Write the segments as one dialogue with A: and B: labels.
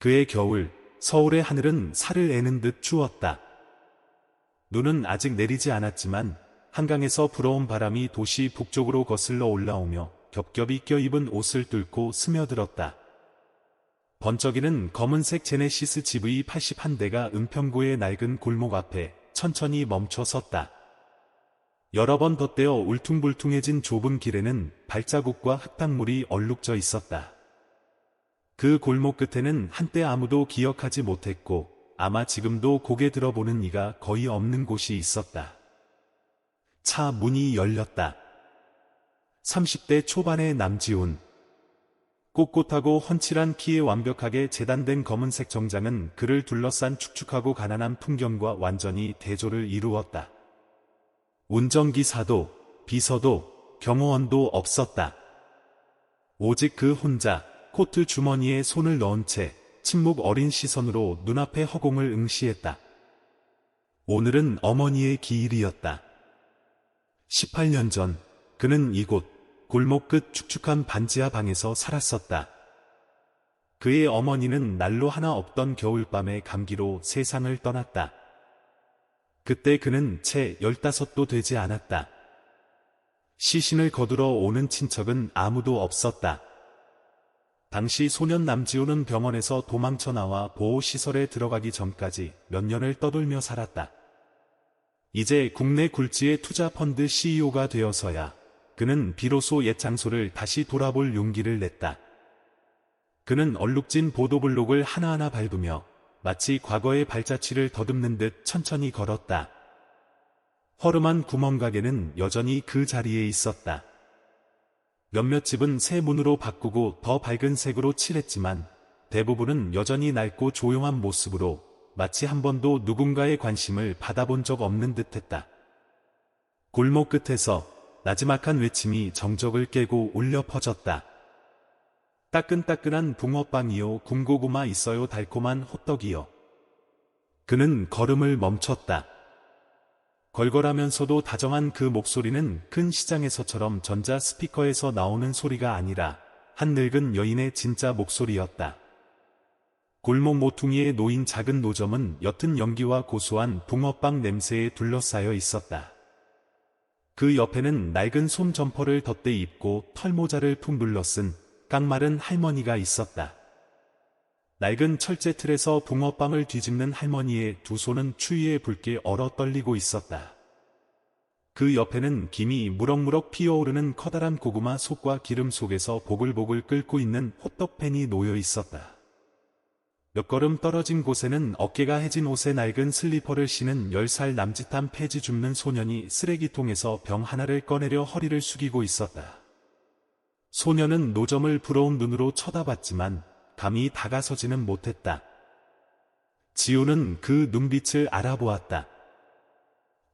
A: 그해 겨울, 서울의 하늘은 살을 애는 듯 추웠다. 눈은 아직 내리지 않았지만 한강에서 불어온 바람이 도시 북쪽으로 거슬러 올라오며 겹겹이 껴입은 옷을 뚫고 스며들었다. 번쩍이는 검은색 제네시스 GV81대가 은평구의 낡은 골목 앞에 천천히 멈춰 섰다. 여러 번 덧대어 울퉁불퉁해진 좁은 길에는 발자국과 흙탕물이 얼룩져 있었다. 그 골목 끝에는 한때 아무도 기억하지 못했고 아마 지금도 고개 들어보는 이가 거의 없는 곳이 있었다. 차 문이 열렸다. 30대 초반의 남지훈. 꼿꼿하고 훤칠한 키에 완벽하게 재단된 검은색 정장은 그를 둘러싼 축축하고 가난한 풍경과 완전히 대조를 이루었다. 운전기사도, 비서도, 경호원도 없었다. 오직 그 혼자 코트 주머니에 손을 넣은 채 침묵 어린 시선으로 눈앞의 허공을 응시했다. 오늘은 어머니의 기일이었다. 18년 전 그는 이곳 골목 끝 축축한 반지하 방에서 살았었다. 그의 어머니는 난로 하나 없던 겨울밤의 감기로 세상을 떠났다. 그때 그는 채 15도 되지 않았다. 시신을 거두러 오는 친척은 아무도 없었다. 당시 소년 남지훈은 병원에서 도망쳐 나와 보호시설에 들어가기 전까지 몇 년을 떠돌며 살았다. 이제 국내 굴지의 투자펀드 CEO가 되어서야 그는 비로소 옛 장소를 다시 돌아볼 용기를 냈다. 그는 얼룩진 보도블록을 하나하나 밟으며 마치 과거의 발자취를 더듬는 듯 천천히 걸었다. 허름한 구멍가게는 여전히 그 자리에 있었다. 몇몇 집은 새 문으로 바꾸고 더 밝은 색으로 칠했지만 대부분은 여전히 낡고 조용한 모습으로 마치 한 번도 누군가의 관심을 받아본 적 없는 듯했다. 골목 끝에서 나지막한 외침이 정적을 깨고 울려 퍼졌다. 따끈따끈한 붕어빵이요, 군고구마 있어요, 달콤한 호떡이요. 그는 걸음을 멈췄다. 걸걸하면서도 다정한 그 목소리는 큰 시장에서처럼 전자 스피커에서 나오는 소리가 아니라 한 늙은 여인의 진짜 목소리였다. 골목 모퉁이에 놓인 작은 노점은 옅은 연기와 고소한 붕어빵 냄새에 둘러싸여 있었다. 그 옆에는 낡은 솜 점퍼를 덧대 입고 털모자를 푹 눌러쓴 깡마른 할머니가 있었다. 낡은 철제 틀에서 붕어빵을 뒤집는 할머니의 두 손은 추위에 붉게 얼어 떨리고 있었다. 그 옆에는 김이 무럭무럭 피어오르는 커다란 고구마 속과 기름 속에서 보글보글 끓고 있는 호떡팬이 놓여 있었다. 몇 걸음 떨어진 곳에는 어깨가 해진 옷에 낡은 슬리퍼를 신은 10살 남짓한 폐지 줍는 소년이 쓰레기통에서 병 하나를 꺼내려 허리를 숙이고 있었다. 소년은 노점을 부러운 눈으로 쳐다봤지만 감히 다가서지는 못했다. 지우는 그 눈빛을 알아보았다.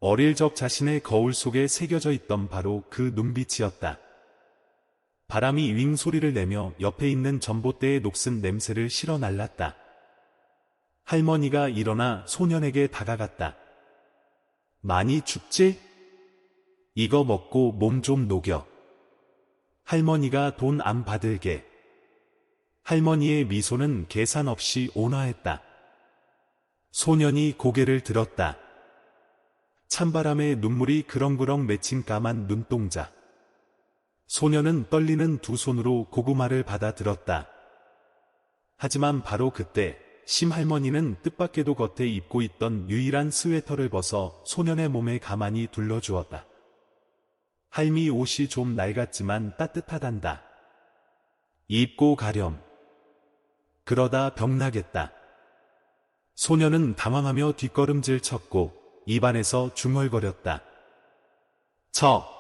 A: 어릴 적 자신의 거울 속에 새겨져 있던 바로 그 눈빛이었다. 바람이 윙 소리를 내며 옆에 있는 전봇대의 녹슨 냄새를 실어 날랐다. 할머니가 일어나 소년에게 다가갔다. 많이 춥지? 이거 먹고 몸 좀 녹여. 할머니가 돈 안 받을게. 할머니의 미소는 계산 없이 온화했다. 소년이 고개를 들었다. 찬바람에 눈물이 그렁그렁 맺힌 까만 눈동자. 소년은 떨리는 두 손으로 고구마를 받아 들었다. 하지만 바로 그때 심할머니는 뜻밖에도 겉에 입고 있던 유일한 스웨터를 벗어 소년의 몸에 가만히 둘러주었다. 할미 옷이 좀 낡았지만 따뜻하단다. 입고 가렴. 그러다 병나겠다. 소년은 당황하며 뒷걸음질 쳤고 입안에서 중얼거렸다. 저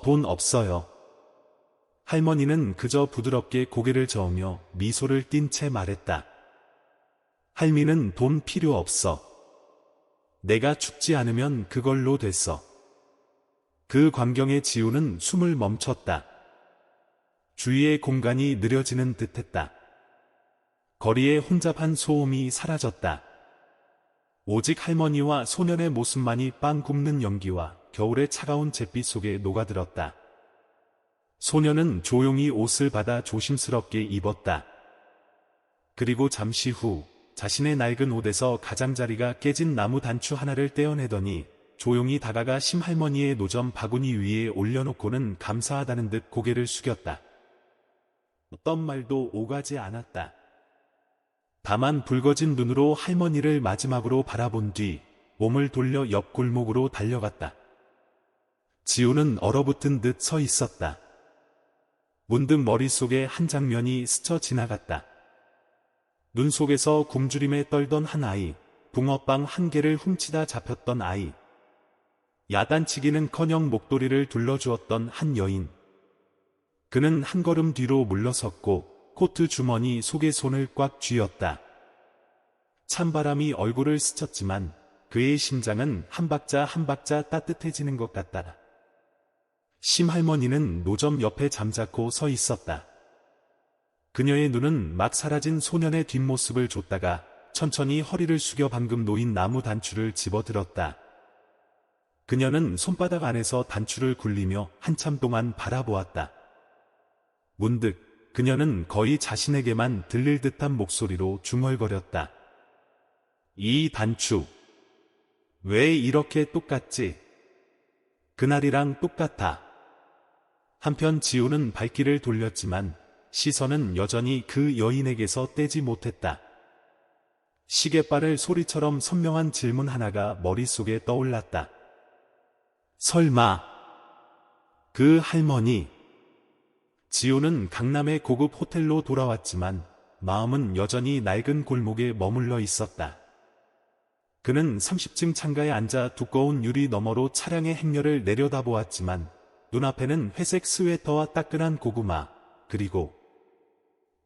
A: 돈 없어요. 할머니는 그저 부드럽게 고개를 저으며 미소를 띤 채 말했다. 할미는 돈 필요 없어. 내가 죽지 않으면 그걸로 됐어. 그 광경에 지우는 숨을 멈췄다. 주위의 공간이 느려지는 듯했다. 거리에 혼잡한 소음이 사라졌다. 오직 할머니와 소년의 모습만이 빵 굽는 연기와 겨울의 차가운 잿빛 속에 녹아들었다. 소년은 조용히 옷을 받아 조심스럽게 입었다. 그리고 잠시 후 자신의 낡은 옷에서 가장자리가 깨진 나무 단추 하나를 떼어내더니 조용히 다가가 심할머니의 노점 바구니 위에 올려놓고는 감사하다는 듯 고개를 숙였다. 어떤 말도 오가지 않았다. 다만 붉어진 눈으로 할머니를 마지막으로 바라본 뒤 몸을 돌려 옆 골목으로 달려갔다. 지우는 얼어붙은 듯 서 있었다. 문득 머릿속에 한 장면이 스쳐 지나갔다. 눈 속에서 굶주림에 떨던 한 아이, 붕어빵 한 개를 훔치다 잡혔던 아이, 야단치기는커녕 목도리를 둘러주었던 한 여인. 그는 한 걸음 뒤로 물러섰고 코트 주머니 속에 손을 꽉 쥐었다. 찬바람이 얼굴을 스쳤지만 그의 심장은 한 박자 한 박자 따뜻해지는 것 같다. 심할머니는 노점 옆에 잠자코 서 있었다. 그녀의 눈은 막 사라진 소년의 뒷모습을 좇다가 천천히 허리를 숙여 방금 놓인 나무 단추를 집어들었다. 그녀는 손바닥 안에서 단추를 굴리며 한참 동안 바라보았다. 문득 그녀는 거의 자신에게만 들릴 듯한 목소리로 중얼거렸다. 이 단추, 왜 이렇게 똑같지? 그날이랑 똑같아. 한편 지우는 발길을 돌렸지만 시선은 여전히 그 여인에게서 떼지 못했다. 시계바를 소리처럼 선명한 질문 하나가 머릿속에 떠올랐다. 설마 그 할머니? 지우는 강남의 고급 호텔로 돌아왔지만 마음은 여전히 낡은 골목에 머물러 있었다. 그는 30층 창가에 앉아 두꺼운 유리 너머로 차량의 행렬을 내려다보았지만 눈앞에는 회색 스웨터와 따끈한 고구마, 그리고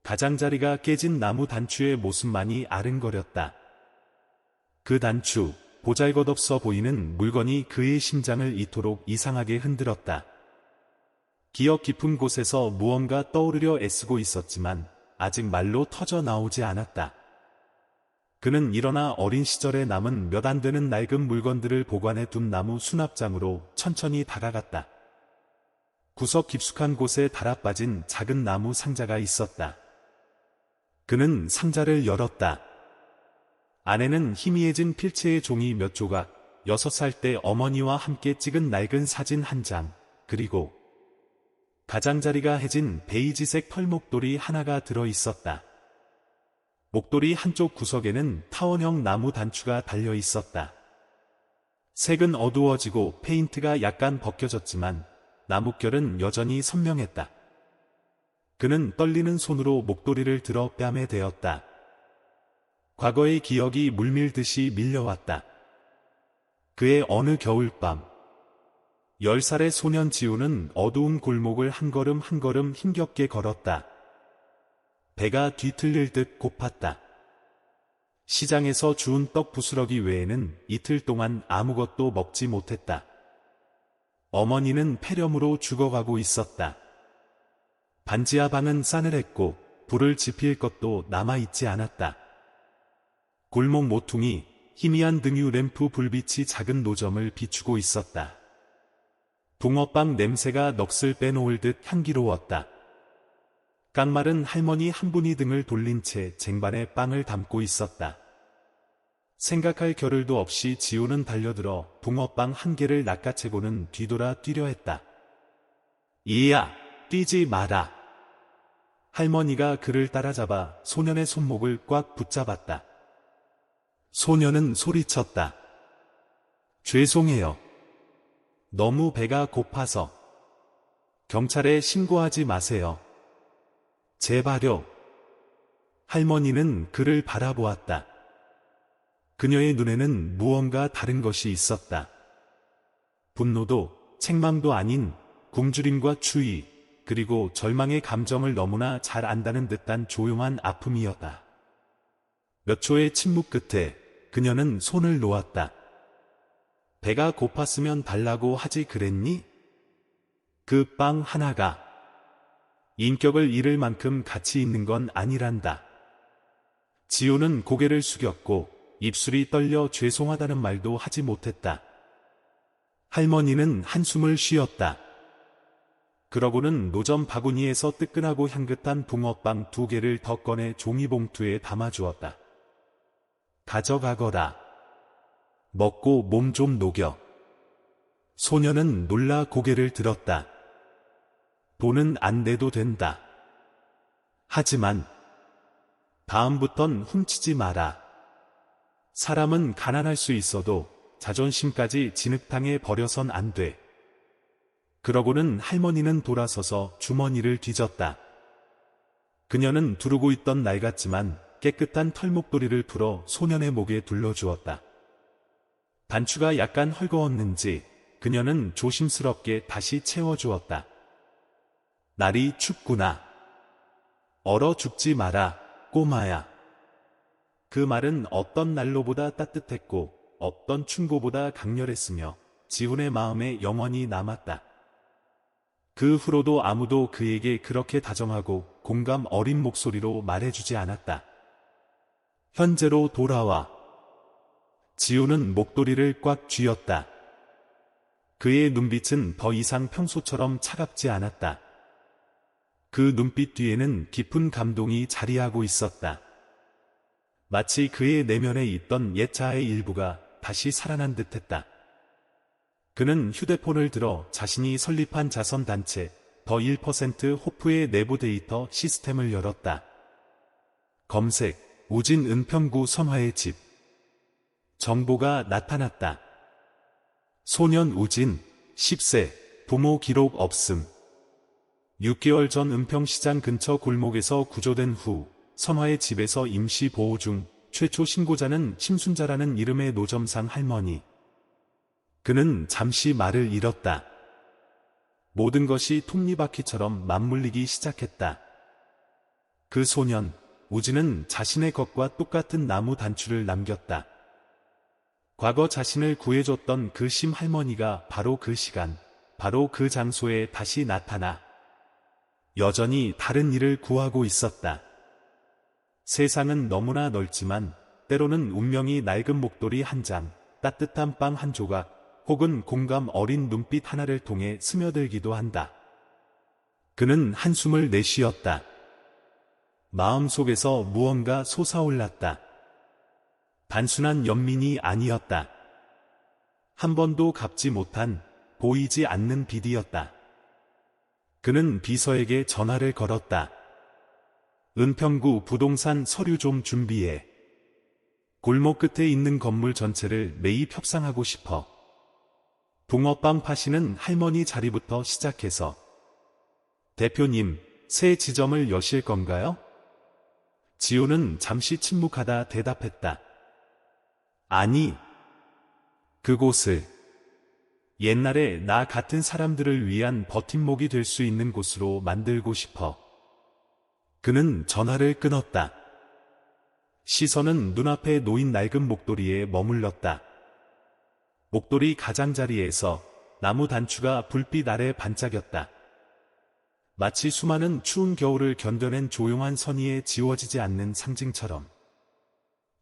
A: 가장자리가 깨진 나무 단추의 모습만이 아른거렸다. 그 단추, 보잘것없어 보이는 물건이 그의 심장을 이토록 이상하게 흔들었다. 기억 깊은 곳에서 무언가 떠오르려 애쓰고 있었지만 아직 말로 터져 나오지 않았다. 그는 일어나 어린 시절에 남은 몇 안 되는 낡은 물건들을 보관해 둔 나무 수납장으로 천천히 다가갔다. 구석 깊숙한 곳에 달아빠진 작은 나무 상자가 있었다. 그는 상자를 열었다. 안에는 희미해진 필체의 종이 몇 조각, 6살 때 어머니와 함께 찍은 낡은 사진 한 장, 그리고 가장자리가 해진 베이지색 털목도리 하나가 들어 있었다. 목도리 한쪽 구석에는 타원형 나무 단추가 달려 있었다. 색은 어두워지고 페인트가 약간 벗겨졌지만 나뭇결은 여전히 선명했다. 그는 떨리는 손으로 목도리를 들어 뺨에 대었다. 과거의 기억이 물밀듯이 밀려왔다. 그의 어느 겨울밤, 10살의 소년 지우는 어두운 골목을 한 걸음 한 걸음 힘겹게 걸었다. 배가 뒤틀릴 듯 고팠다. 시장에서 주운 떡 부스러기 외에는 이틀 동안 아무것도 먹지 못했다. 어머니는 폐렴으로 죽어가고 있었다. 반지하 방은 싸늘했고 불을 지필 것도 남아있지 않았다. 골목 모퉁이, 희미한 등유 램프 불빛이 작은 노점을 비추고 있었다. 붕어빵 냄새가 넋을 빼놓을 듯 향기로웠다. 깡마른 할머니 한 분이 등을 돌린 채 쟁반에 빵을 담고 있었다. 생각할 겨를도 없이 지우는 달려들어 붕어빵 한 개를 낚아채고는 뒤돌아 뛰려 했다. 이야, 뛰지 마라. 할머니가 그를 따라잡아 소년의 손목을 꽉 붙잡았다. 소년은 소리쳤다. 죄송해요. 너무 배가 고파서. 경찰에 신고하지 마세요. 제발요. 할머니는 그를 바라보았다. 그녀의 눈에는 무언가 다른 것이 있었다. 분노도 책망도 아닌 굶주림과 추위, 그리고 절망의 감정을 너무나 잘 안다는 듯한 조용한 아픔이었다. 몇 초의 침묵 끝에 그녀는 손을 놓았다. 배가 고팠으면 달라고 하지 그랬니? 그 빵 하나가 인격을 잃을 만큼 가치 있는 건 아니란다. 지우는 고개를 숙였고 입술이 떨려 죄송하다는 말도 하지 못했다. 할머니는 한숨을 쉬었다. 그러고는 노점 바구니에서 뜨끈하고 향긋한 붕어빵 2개를 더 꺼내 종이봉투에 담아주었다. 가져가거라. 먹고 몸 좀 녹여. 소녀는 놀라 고개를 들었다. 돈은 안 내도 된다. 하지만 다음부턴 훔치지 마라. 사람은 가난할 수 있어도 자존심까지 진흙탕에 버려선 안 돼. 그러고는 할머니는 돌아서서 주머니를 뒤졌다. 그녀는 두르고 있던 낡았지만 깨끗한 털목도리를 풀어 소년의 목에 둘러주었다. 단추가 약간 헐거웠는지 그녀는 조심스럽게 다시 채워주었다. 날이 춥구나. 얼어 죽지 마라, 꼬마야. 그 말은 어떤 난로보다 따뜻했고 어떤 충고보다 강렬했으며 지훈의 마음에 영원히 남았다. 그 후로도 아무도 그에게 그렇게 다정하고 공감 어린 목소리로 말해주지 않았다. 현재로 돌아와. 지훈은 목도리를 꽉 쥐었다. 그의 눈빛은 더 이상 평소처럼 차갑지 않았다. 그 눈빛 뒤에는 깊은 감동이 자리하고 있었다. 마치 그의 내면에 있던 옛 자아의 일부가 다시 살아난 듯했다. 그는 휴대폰을 들어 자신이 설립한 자선단체 더 1% 호프의 내부 데이터 시스템을 열었다. 검색, 우진 은평구 선화의 집. 정보가 나타났다. 소년 우진, 10세, 부모 기록 없음. 6개월 전 은평시장 근처 골목에서 구조된 후 선화의 집에서 임시 보호 중, 최초 신고자는 심순자라는 이름의 노점상 할머니. 그는 잠시 말을 잃었다. 모든 것이 톱니바퀴처럼 맞물리기 시작했다. 그 소년, 우진은 자신의 것과 똑같은 나무 단추를 남겼다. 과거 자신을 구해줬던 그 심 할머니가 바로 그 시간, 바로 그 장소에 다시 나타나 여전히 다른 일을 구하고 있었다. 세상은 너무나 넓지만 때로는 운명이 낡은 목도리 한 장, 따뜻한 빵 한 조각, 혹은 공감 어린 눈빛 하나를 통해 스며들기도 한다. 그는 한숨을 내쉬었다. 마음속에서 무언가 솟아올랐다. 단순한 연민이 아니었다. 한 번도 갚지 못한, 보이지 않는 빚이었다. 그는 비서에게 전화를 걸었다. 은평구 부동산 서류 좀 준비해. 골목 끝에 있는 건물 전체를 매입 협상하고 싶어. 붕어빵 파시는 할머니 자리부터 시작해서. 대표님, 새 지점을 여실 건가요? 지호는 잠시 침묵하다 대답했다. 아니, 그곳을 옛날에 나 같은 사람들을 위한 버팀목이 될 수 있는 곳으로 만들고 싶어. 그는 전화를 끊었다. 시선은 눈앞에 놓인 낡은 목도리에 머물렀다. 목도리 가장자리에서 나무 단추가 불빛 아래 반짝였다. 마치 수많은 추운 겨울을 견뎌낸 조용한 선의에 지워지지 않는 상징처럼.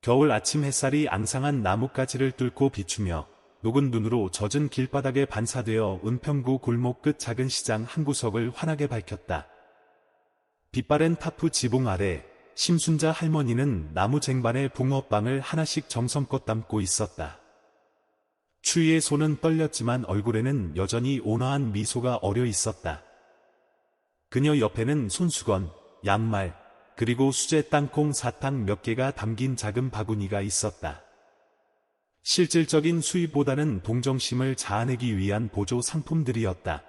A: 겨울 아침 햇살이 앙상한 나뭇가지를 뚫고 비추며 녹은 눈으로 젖은 길바닥에 반사되어 은평구 골목 끝 작은 시장 한 구석을 환하게 밝혔다. 빛바랜 타프 지붕 아래 심순자 할머니는 나무 쟁반에 붕어빵을 하나씩 정성껏 담고 있었다. 추위에 손은 떨렸지만 얼굴에는 여전히 온화한 미소가 어려 있었다. 그녀 옆에는 손수건, 양말, 그리고 수제 땅콩 사탕 몇 개가 담긴 작은 바구니가 있었다. 실질적인 수입보다는 동정심을 자아내기 위한 보조 상품들이었다.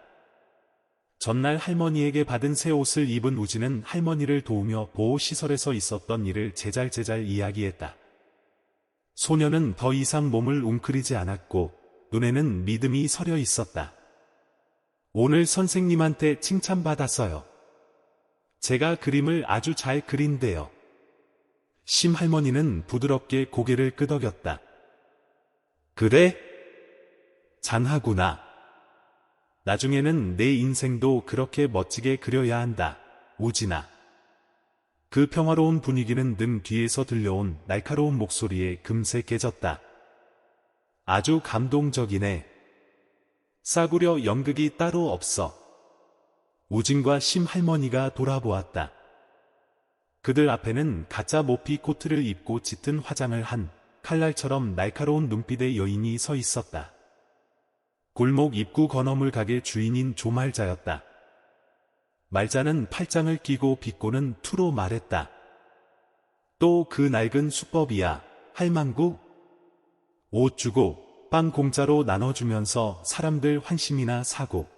A: 전날 할머니에게 받은 새 옷을 입은 우진은 할머니를 도우며 보호시설에서 있었던 일을 제잘제잘 이야기했다. 소녀는 더 이상 몸을 웅크리지 않았고 눈에는 믿음이 서려 있었다. 오늘 선생님한테 칭찬받았어요. 제가 그림을 아주 잘 그린대요. 심할머니는 부드럽게 고개를 끄덕였다. 그래? 장하구나. 나중에는 내 인생도 그렇게 멋지게 그려야 한다, 우진아. 그 평화로운 분위기는 등 뒤에서 들려온 날카로운 목소리에 금세 깨졌다. 아주 감동적이네. 싸구려 연극이 따로 없어. 우진과 심할머니가 돌아보았다. 그들 앞에는 가짜 모피 코트를 입고 짙은 화장을 한 칼날처럼 날카로운 눈빛의 여인이 서 있었다. 골목 입구 건어물 가게 주인인 조말자였다. 말자는 팔짱을 끼고 비꼬는 투로 말했다. 또 그 낡은 수법이야, 할망구? 옷 주고 빵 공짜로 나눠주면서 사람들 환심이나 사고.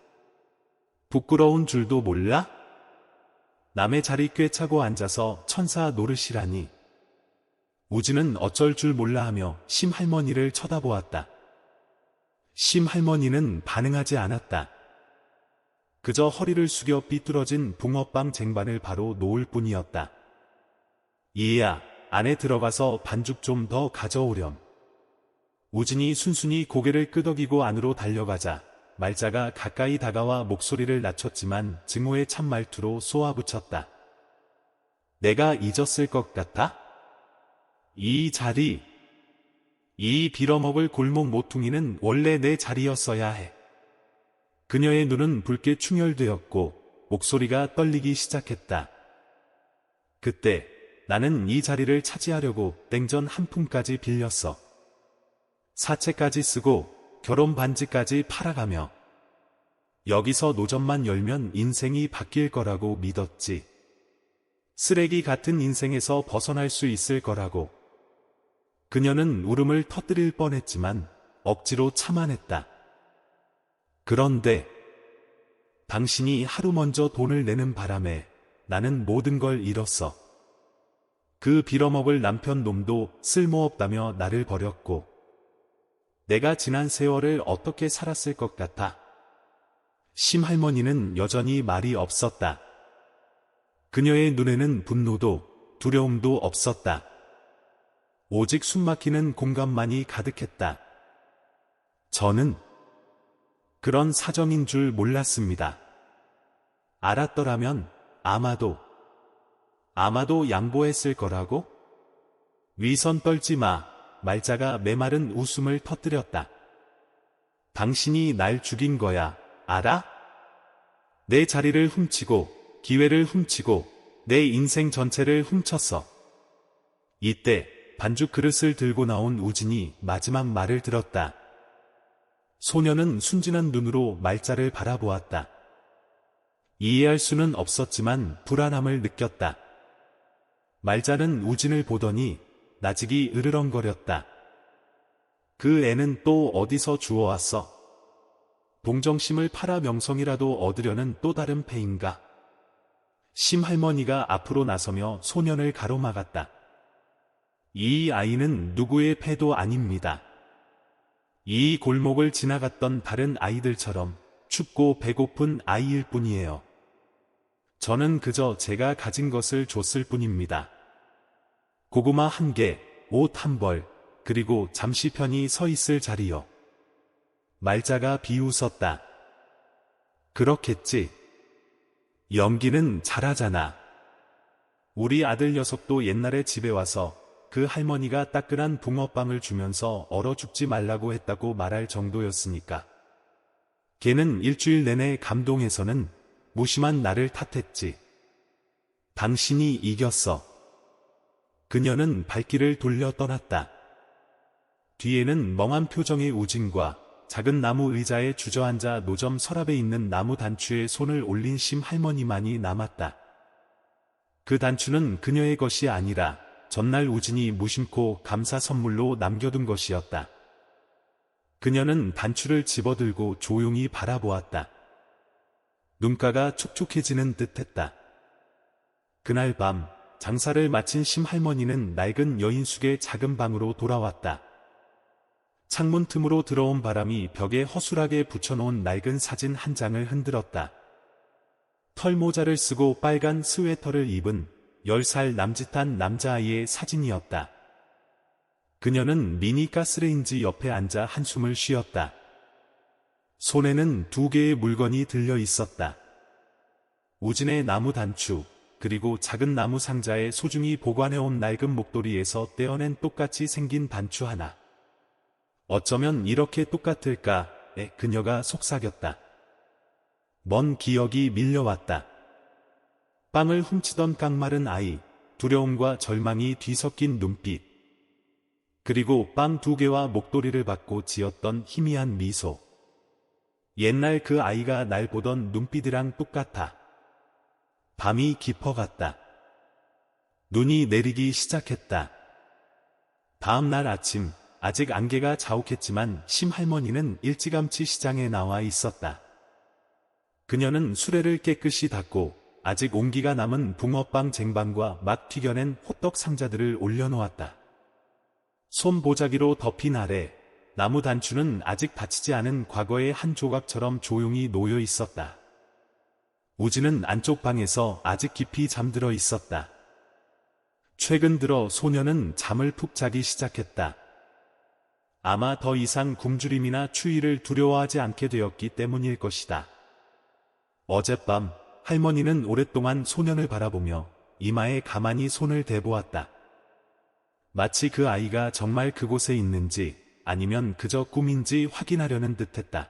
A: 부끄러운 줄도 몰라? 남의 자리 꿰차고 앉아서 천사 노릇이라니. 우진은 어쩔 줄 몰라 하며 심할머니를 쳐다보았다. 심할머니는 반응하지 않았다. 그저 허리를 숙여 삐뚤어진 붕어빵 쟁반을 바로 놓을 뿐이었다. 이해야, 안에 들어가서 반죽 좀 더 가져오렴. 우진이 순순히 고개를 끄덕이고 안으로 달려가자 말자가 가까이 다가와 목소리를 낮췄지만 증오의 참말투로 쏘아붙였다. 내가 잊었을 것 같아? 이 자리, 이 빌어먹을 골목 모퉁이는 원래 내 자리였어야 해. 그녀의 눈은 붉게 충혈되었고 목소리가 떨리기 시작했다. 그때 나는 이 자리를 차지하려고 땡전 한 푼까지 빌렸어. 사채까지 쓰고 결혼 반지까지 팔아가며 여기서 노점만 열면 인생이 바뀔 거라고 믿었지. 쓰레기 같은 인생에서 벗어날 수 있을 거라고. 그녀는 울음을 터뜨릴 뻔했지만 억지로 참아냈다. 그런데 당신이 하루 먼저 돈을 내는 바람에 나는 모든 걸 잃었어. 그 빌어먹을 남편 놈도 쓸모없다며 나를 버렸고 내가 지난 세월을 어떻게 살았을 것 같아? 심할머니는 여전히 말이 없었다. 그녀의 눈에는 분노도 두려움도 없었다. 오직 숨막히는 공감만이 가득했다. 저는 그런 사정인 줄 몰랐습니다. 알았더라면 아마도 양보했을 거라고? 위선 떨지 마. 말자가 메마른 웃음을 터뜨렸다. 당신이 날 죽인 거야, 알아? 내 자리를 훔치고, 기회를 훔치고, 내 인생 전체를 훔쳤어. 이때 반죽 그릇을 들고 나온 우진이 마지막 말을 들었다. 소녀는 순진한 눈으로 말자를 바라보았다. 이해할 수는 없었지만 불안함을 느꼈다. 말자는 우진을 보더니 나직이 으르렁거렸다. 그 애는 또 어디서 주워왔어? 동정심을 팔아 명성이라도 얻으려는 또 다른 패인가? 심할머니가 앞으로 나서며 소년을 가로막았다. 이 아이는 누구의 패도 아닙니다. 이 골목을 지나갔던 다른 아이들처럼 춥고 배고픈 아이일 뿐이에요. 저는 그저 제가 가진 것을 줬을 뿐입니다. 고구마 한 개, 옷 한 벌, 그리고 잠시 편히 서 있을 자리요. 말자가 비웃었다. 그렇겠지. 연기는 잘하잖아. 우리 아들 녀석도 옛날에 집에 와서 그 할머니가 따끈한 붕어빵을 주면서 얼어 죽지 말라고 했다고 말할 정도였으니까. 걔는 일주일 내내 감동해서는 무심한 나를 탓했지. 당신이 이겼어. 그녀는 발길을 돌려 떠났다. 뒤에는 멍한 표정의 우진과 작은 나무 의자에 주저앉아 노점 서랍에 있는 나무 단추에 손을 올린 심할머니만이 남았다. 그 단추는 그녀의 것이 아니라 전날 우진이 무심코 감사 선물로 남겨둔 것이었다. 그녀는 단추를 집어들고 조용히 바라보았다. 눈가가 촉촉해지는 듯했다. 그날 밤 장사를 마친 심할머니는 낡은 여인숙의 작은 방으로 돌아왔다. 창문 틈으로 들어온 바람이 벽에 허술하게 붙여놓은 낡은 사진 한 장을 흔들었다. 털모자를 쓰고 빨간 스웨터를 입은 10살 남짓한 남자아이의 사진이었다. 그녀는 미니 가스레인지 옆에 앉아 한숨을 쉬었다. 손에는 2개의 물건이 들려 있었다. 우진의 나무 단추, 그리고 작은 나무 상자에 소중히 보관해온 낡은 목도리에서 떼어낸 똑같이 생긴 단추 하나. 어쩌면 이렇게 똑같을까? 그녀가 속삭였다. 먼 기억이 밀려왔다. 빵을 훔치던 깡마른 아이, 두려움과 절망이 뒤섞인 눈빛. 그리고 빵 2개와 목도리를 받고 지었던 희미한 미소. 옛날 그 아이가 날 보던 눈빛이랑 똑같아. 밤이 깊어갔다. 눈이 내리기 시작했다. 다음 날 아침, 아직 안개가 자욱했지만 심할머니는 일찌감치 시장에 나와 있었다. 그녀는 수레를 깨끗이 닦고 아직 온기가 남은 붕어빵 쟁반과 막 튀겨낸 호떡 상자들을 올려놓았다. 손보자기로 덮인 아래 나무 단추는 아직 닫히지 않은 과거의 한 조각처럼 조용히 놓여 있었다. 우지는 안쪽 방에서 아직 깊이 잠들어 있었다. 최근 들어 소녀는 잠을 푹 자기 시작했다. 아마 더 이상 굶주림이나 추위를 두려워하지 않게 되었기 때문일 것이다. 어젯밤 할머니는 오랫동안 소년을 바라보며 이마에 가만히 손을 대보았다. 마치 그 아이가 정말 그곳에 있는지 아니면 그저 꿈인지 확인하려는 듯했다.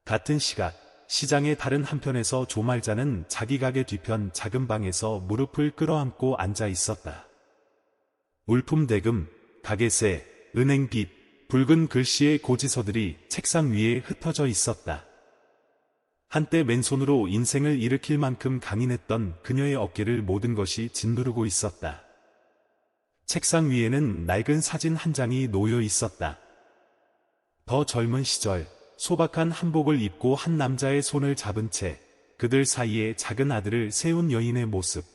A: 같은 시각 시장의 다른 한편에서 조말자는 자기 가게 뒤편 작은 방에서 무릎을 끌어안고 앉아 있었다. 울품대금, 가게세, 은행빚, 붉은 글씨의 고지서들이 책상 위에 흩어져 있었다. 한때 맨손으로 인생을 일으킬 만큼 강인했던 그녀의 어깨를 모든 것이 짓누르고 있었다. 책상 위에는 낡은 사진 한 장이 놓여 있었다. 더 젊은 시절 소박한 한복을 입고 한 남자의 손을 잡은 채 그들 사이에 작은 아들을 세운 여인의 모습.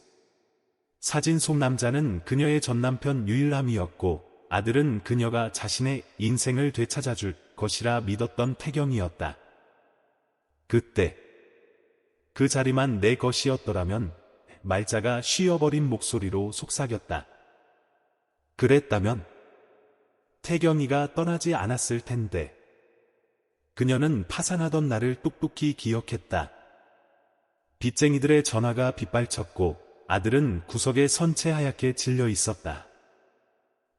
A: 사진 속 남자는 그녀의 전남편 유일남이었고 아들은 그녀가 자신의 인생을 되찾아줄 것이라 믿었던 태경이었다. 그때 그 자리만 내 것이었더라면 말자가 쉬어버린 목소리로 속삭였다. 그랬다면 태경이가 떠나지 않았을 텐데. 그녀는 파산하던 날을 똑똑히 기억했다. 빚쟁이들의 전화가 빗발쳤고 아들은 구석에 선체 하얗게 질려 있었다.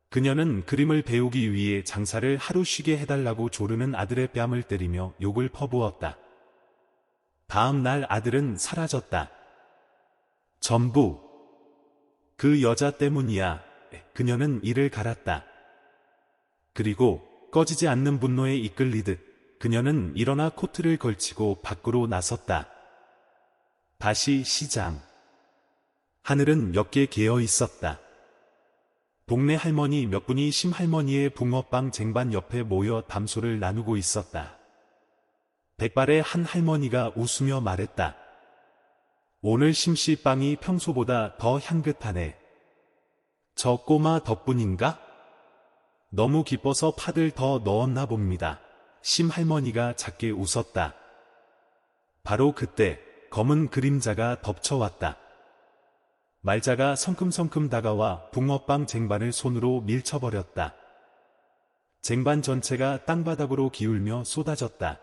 A: 그녀는 그림을 배우기 위해 장사를 하루 쉬게 해달라고 조르는 아들의 뺨을 때리며 욕을 퍼부었다. 다음 날 아들은 사라졌다. 전부 그 여자 때문이야. 그녀는 이를 갈았다. 그리고 꺼지지 않는 분노에 이끌리듯 그녀는 일어나 코트를 걸치고 밖으로 나섰다. 다시 시장. 하늘은 옅게 개어 있었다. 동네 할머니 몇 분이 심할머니의 붕어빵 쟁반 옆에 모여 담소를 나누고 있었다. 백발의 한 할머니가 웃으며 말했다. 오늘 심씨 빵이 평소보다 더 향긋하네. 저 꼬마 덕분인가? 너무 기뻐서 파들 더 넣었나 봅니다. 심할머니가 작게 웃었다. 바로 그때 검은 그림자가 덮쳐왔다. 말자가 성큼성큼 다가와 붕어빵 쟁반을 손으로 밀쳐버렸다. 쟁반 전체가 땅바닥으로 기울며 쏟아졌다.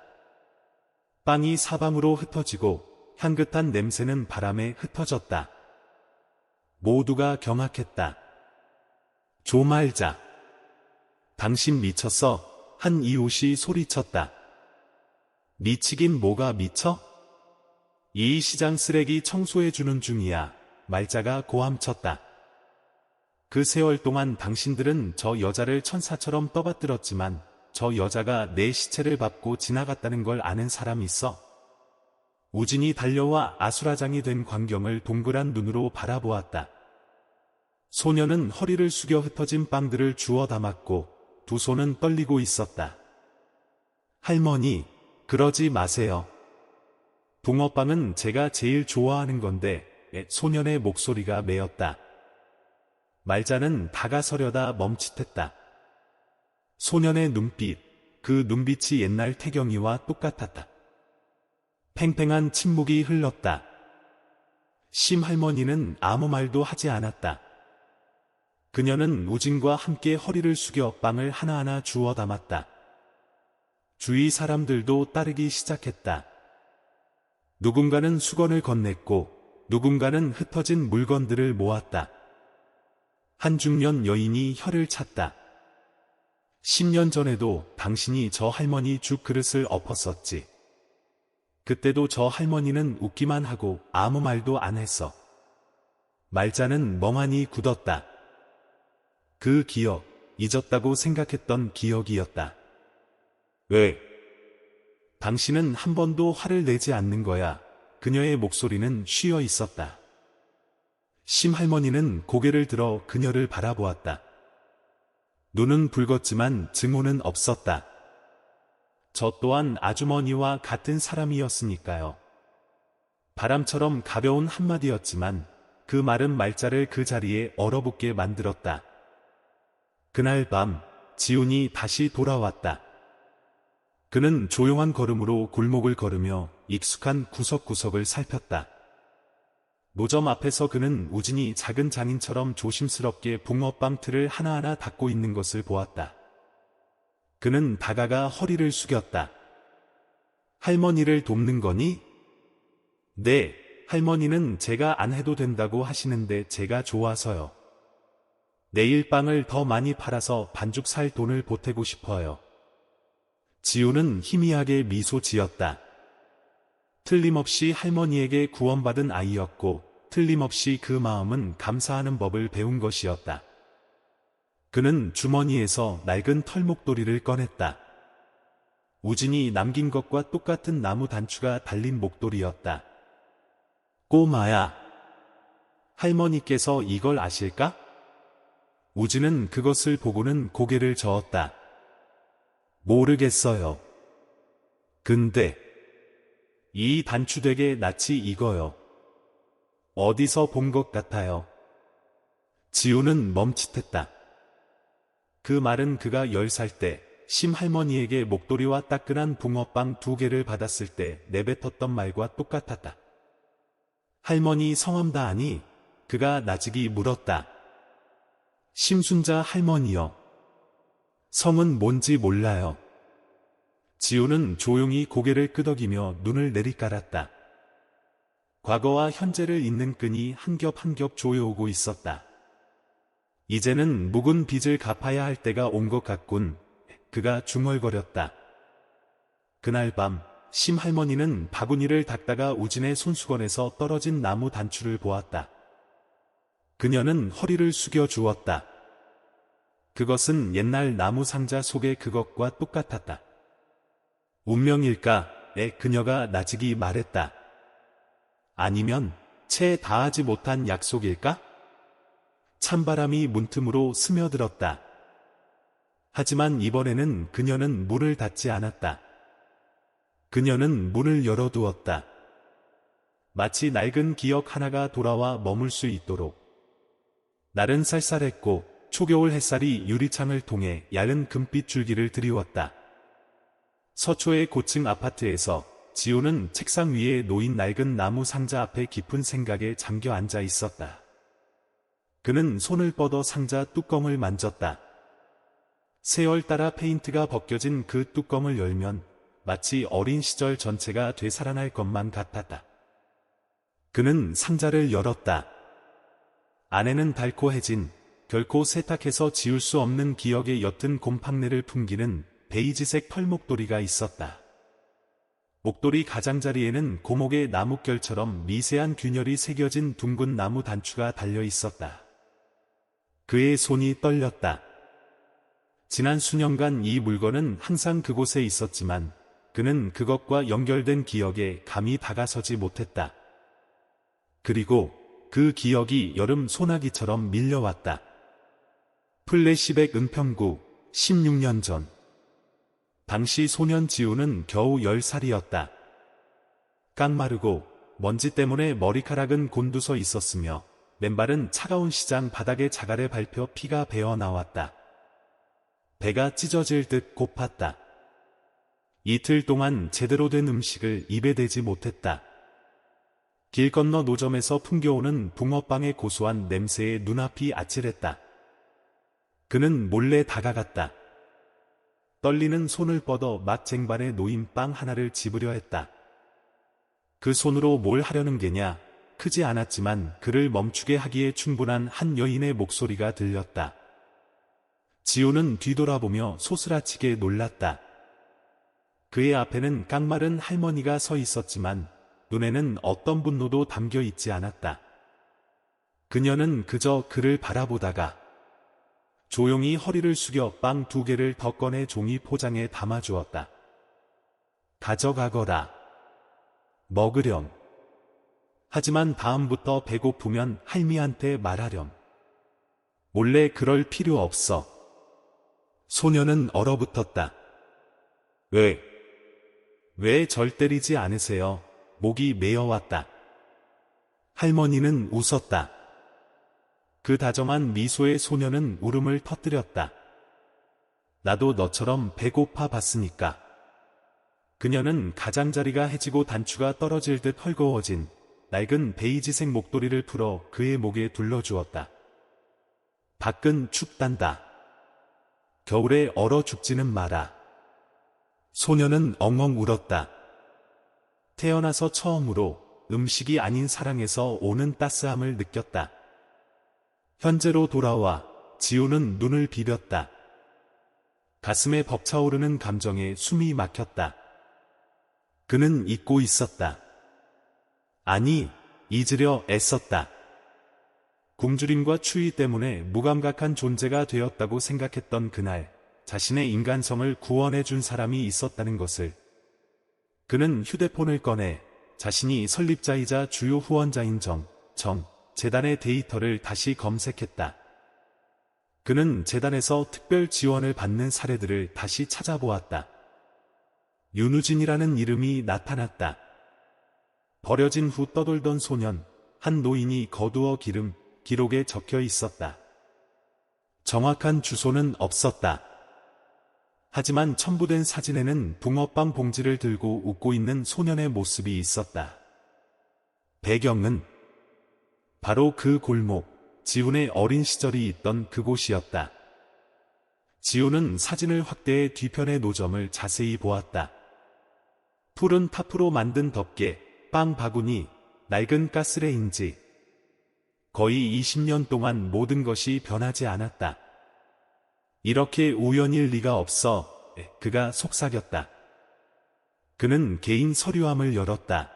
A: 빵이 사방으로 흩어지고 향긋한 냄새는 바람에 흩어졌다. 모두가 경악했다. 조말자. 당신 미쳤어? 한 이웃이 소리쳤다. 미치긴 뭐가 미쳐? 이 시장 쓰레기 청소해주는 중이야. 말자가 고함쳤다. 그 세월 동안 당신들은 저 여자를 천사처럼 떠받들었지만 저 여자가 내 시체를 밟고 지나갔다는 걸 아는 사람 있어? 우진이 달려와 아수라장이 된 광경을 동그란 눈으로 바라보았다. 소녀는 허리를 숙여 흩어진 빵들을 주워 담았고 두 손은 떨리고 있었다. 할머니, 그러지 마세요. 붕어빵은 제가 제일 좋아하는 건데. 소년의 목소리가 메었다. 말자는 다가서려다 멈칫했다. 소년의 눈빛, 그 눈빛이 옛날 태경이와 똑같았다. 팽팽한 침묵이 흘렀다. 심할머니는 아무 말도 하지 않았다. 그녀는 우진과 함께 허리를 숙여 빵을 하나하나 주워 담았다. 주위 사람들도 따르기 시작했다. 누군가는 수건을 건넸고 누군가는 흩어진 물건들을 모았다. 한 중년 여인이 혀를 찼다. 10년 전에도 당신이 저 할머니 죽 그릇을 엎었었지. 그때도 저 할머니는 웃기만 하고 아무 말도 안 했어. 말자는 멍하니 굳었다. 그 기억, 잊었다고 생각했던 기억이었다. 왜? 당신은 한 번도 화를 내지 않는 거야. 그녀의 목소리는 쉬어 있었다. 심할머니는 고개를 들어 그녀를 바라보았다. 눈은 붉었지만 증오는 없었다. 저 또한 아주머니와 같은 사람이었으니까요. 바람처럼 가벼운 한마디였지만 그 말은 말자를 그 자리에 얼어붙게 만들었다. 그날 밤 지훈이 다시 돌아왔다. 그는 조용한 걸음으로 골목을 걸으며 익숙한 구석구석을 살폈다. 노점 앞에서 그는 우진이 작은 장인처럼 조심스럽게 붕어빵 틀을 하나하나 닦고 있는 것을 보았다. 그는 다가가 허리를 숙였다. 할머니를 돕는 거니? 네, 할머니는 제가 안 해도 된다고 하시는데 제가 좋아서요. 내일 빵을 더 많이 팔아서 반죽 살 돈을 보태고 싶어요. 지우는 희미하게 미소 지었다. 틀림없이 할머니에게 구원받은 아이였고 틀림없이 그 마음은 감사하는 법을 배운 것이었다. 그는 주머니에서 낡은 털목도리를 꺼냈다. 우진이 남긴 것과 똑같은 나무 단추가 달린 목도리였다. 꼬마야, 할머니께서 이걸 아실까? 우진은 그것을 보고는 고개를 저었다. 모르겠어요. 근데 이 단추되게 낯이 익어요. 어디서 본 것 같아요. 지우는 멈칫했다. 그 말은 그가 10살 때 심할머니에게 목도리와 따끈한 붕어빵 2개를 받았을 때 내뱉었던 말과 똑같았다. 할머니 성함 다 아니? 그가 나직이 물었다. 심순자 할머니요. 성은 뭔지 몰라요. 지우는 조용히 고개를 끄덕이며 눈을 내리깔았다. 과거와 현재를 잇는 끈이 한 겹 한 겹 조여오고 있었다. 이제는 묵은 빚을 갚아야 할 때가 온 것 같군. 그가 중얼거렸다. 그날 밤 심할머니는 바구니를 닦다가 우진의 손수건에서 떨어진 나무 단추를 보았다. 그녀는 허리를 숙여 주었다. 그것은 옛날 나무 상자 속의 그것과 똑같았다. 운명일까? 그녀가 나직이 말했다. 아니면 채 다하지 못한 약속일까? 찬바람이 문틈으로 스며들었다. 하지만 이번에는 그녀는 문을 닫지 않았다. 그녀는 문을 열어두었다. 마치 낡은 기억 하나가 돌아와 머물 수 있도록. 날은 쌀쌀했고 초겨울 햇살이 유리창을 통해 얇은 금빛 줄기를 드리웠다. 서초의 고층 아파트에서 지우는 책상 위에 놓인 낡은 나무 상자 앞에 깊은 생각에 잠겨 앉아 있었다. 그는 손을 뻗어 상자 뚜껑을 만졌다. 세월 따라 페인트가 벗겨진 그 뚜껑을 열면 마치 어린 시절 전체가 되살아날 것만 같았다. 그는 상자를 열었다. 안에는 달코해진, 결코 세탁해서 지울 수 없는 기억의 옅은 곰팡내를 풍기는 베이지색 털목도리가 있었다. 목도리 가장자리에는 고목의 나뭇결처럼 미세한 균열이 새겨진 둥근 나무 단추가 달려 있었다. 그의 손이 떨렸다. 지난 수년간 이 물건은 항상 그곳에 있었지만 그는 그것과 연결된 기억에 감히 다가서지 못했다. 그리고 그 기억이 여름 소나기처럼 밀려왔다. 플래시백 은평구 16년 전. 당시 소년 지우는 겨우 10살이었다. 깡마르고 먼지 때문에 머리카락은 곤두서 있었으며 맨발은 차가운 시장 바닥에 자갈에 밟혀 피가 배어 나왔다. 배가 찢어질 듯 고팠다. 이틀 동안 제대로 된 음식을 입에 대지 못했다. 길 건너 노점에서 풍겨오는 붕어빵의 고소한 냄새에 눈앞이 아찔했다. 그는 몰래 다가갔다. 떨리는 손을 뻗어 맛 쟁반에 놓인 빵 하나를 집으려 했다. 그 손으로 뭘 하려는 게냐? 크지 않았지만 그를 멈추게 하기에 충분한 한 여인의 목소리가 들렸다. 지우는 뒤돌아보며 소스라치게 놀랐다. 그의 앞에는 깡마른 할머니가 서 있었지만 눈에는 어떤 분노도 담겨 있지 않았다. 그녀는 그저 그를 바라보다가 조용히 허리를 숙여 빵 2개를 더 꺼내 종이 포장에 담아주었다. 가져가거라. 먹으렴. 하지만 다음부터 배고프면 할미한테 말하렴. 몰래 그럴 필요 없어. 소녀는 얼어붙었다. 왜 절 때리지 않으세요? 목이 메어왔다. 할머니는 웃었다. 그 다정한 미소의 소녀는 울음을 터뜨렸다. 나도 너처럼 배고파 봤으니까. 그녀는 가장자리가 해지고 단추가 떨어질 듯 헐거워진 낡은 베이지색 목도리를 풀어 그의 목에 둘러주었다. 밖은 춥단다. 겨울에 얼어 죽지는 마라. 소녀는 엉엉 울었다. 태어나서 처음으로 음식이 아닌 사랑에서 오는 따스함을 느꼈다. 현재로 돌아와 지우는 눈을 비볐다. 가슴에 벅차오르는 감정에 숨이 막혔다. 그는 잊고 있었다. 아니, 잊으려 애썼다. 굶주림과 추위 때문에 무감각한 존재가 되었다고 생각했던 그날, 자신의 인간성을 구원해준 사람이 있었다는 것을. 그는 휴대폰을 꺼내 자신이 설립자이자 주요 후원자인 재단의 데이터를 다시 검색했다. 그는 재단에서 특별 지원을 받는 사례들을 다시 찾아보았다. 윤우진이라는 이름이 나타났다. 버려진 후 떠돌던 소년, 한 노인이 거두어 기록에 적혀 있었다. 정확한 주소는 없었다. 하지만 첨부된 사진에는 붕어빵 봉지를 들고 웃고 있는 소년의 모습이 있었다. 배경은 바로 그 골목, 지훈의 어린 시절이 있던 그곳이었다. 지훈은 사진을 확대해 뒤편의 노점을 자세히 보았다. 푸른 타프로 만든 덮개, 빵 바구니, 낡은 가스레인지. 거의 20년 동안 모든 것이 변하지 않았다. 이렇게 우연일 리가 없어. 그가 속삭였다. 그는 개인 서류함을 열었다.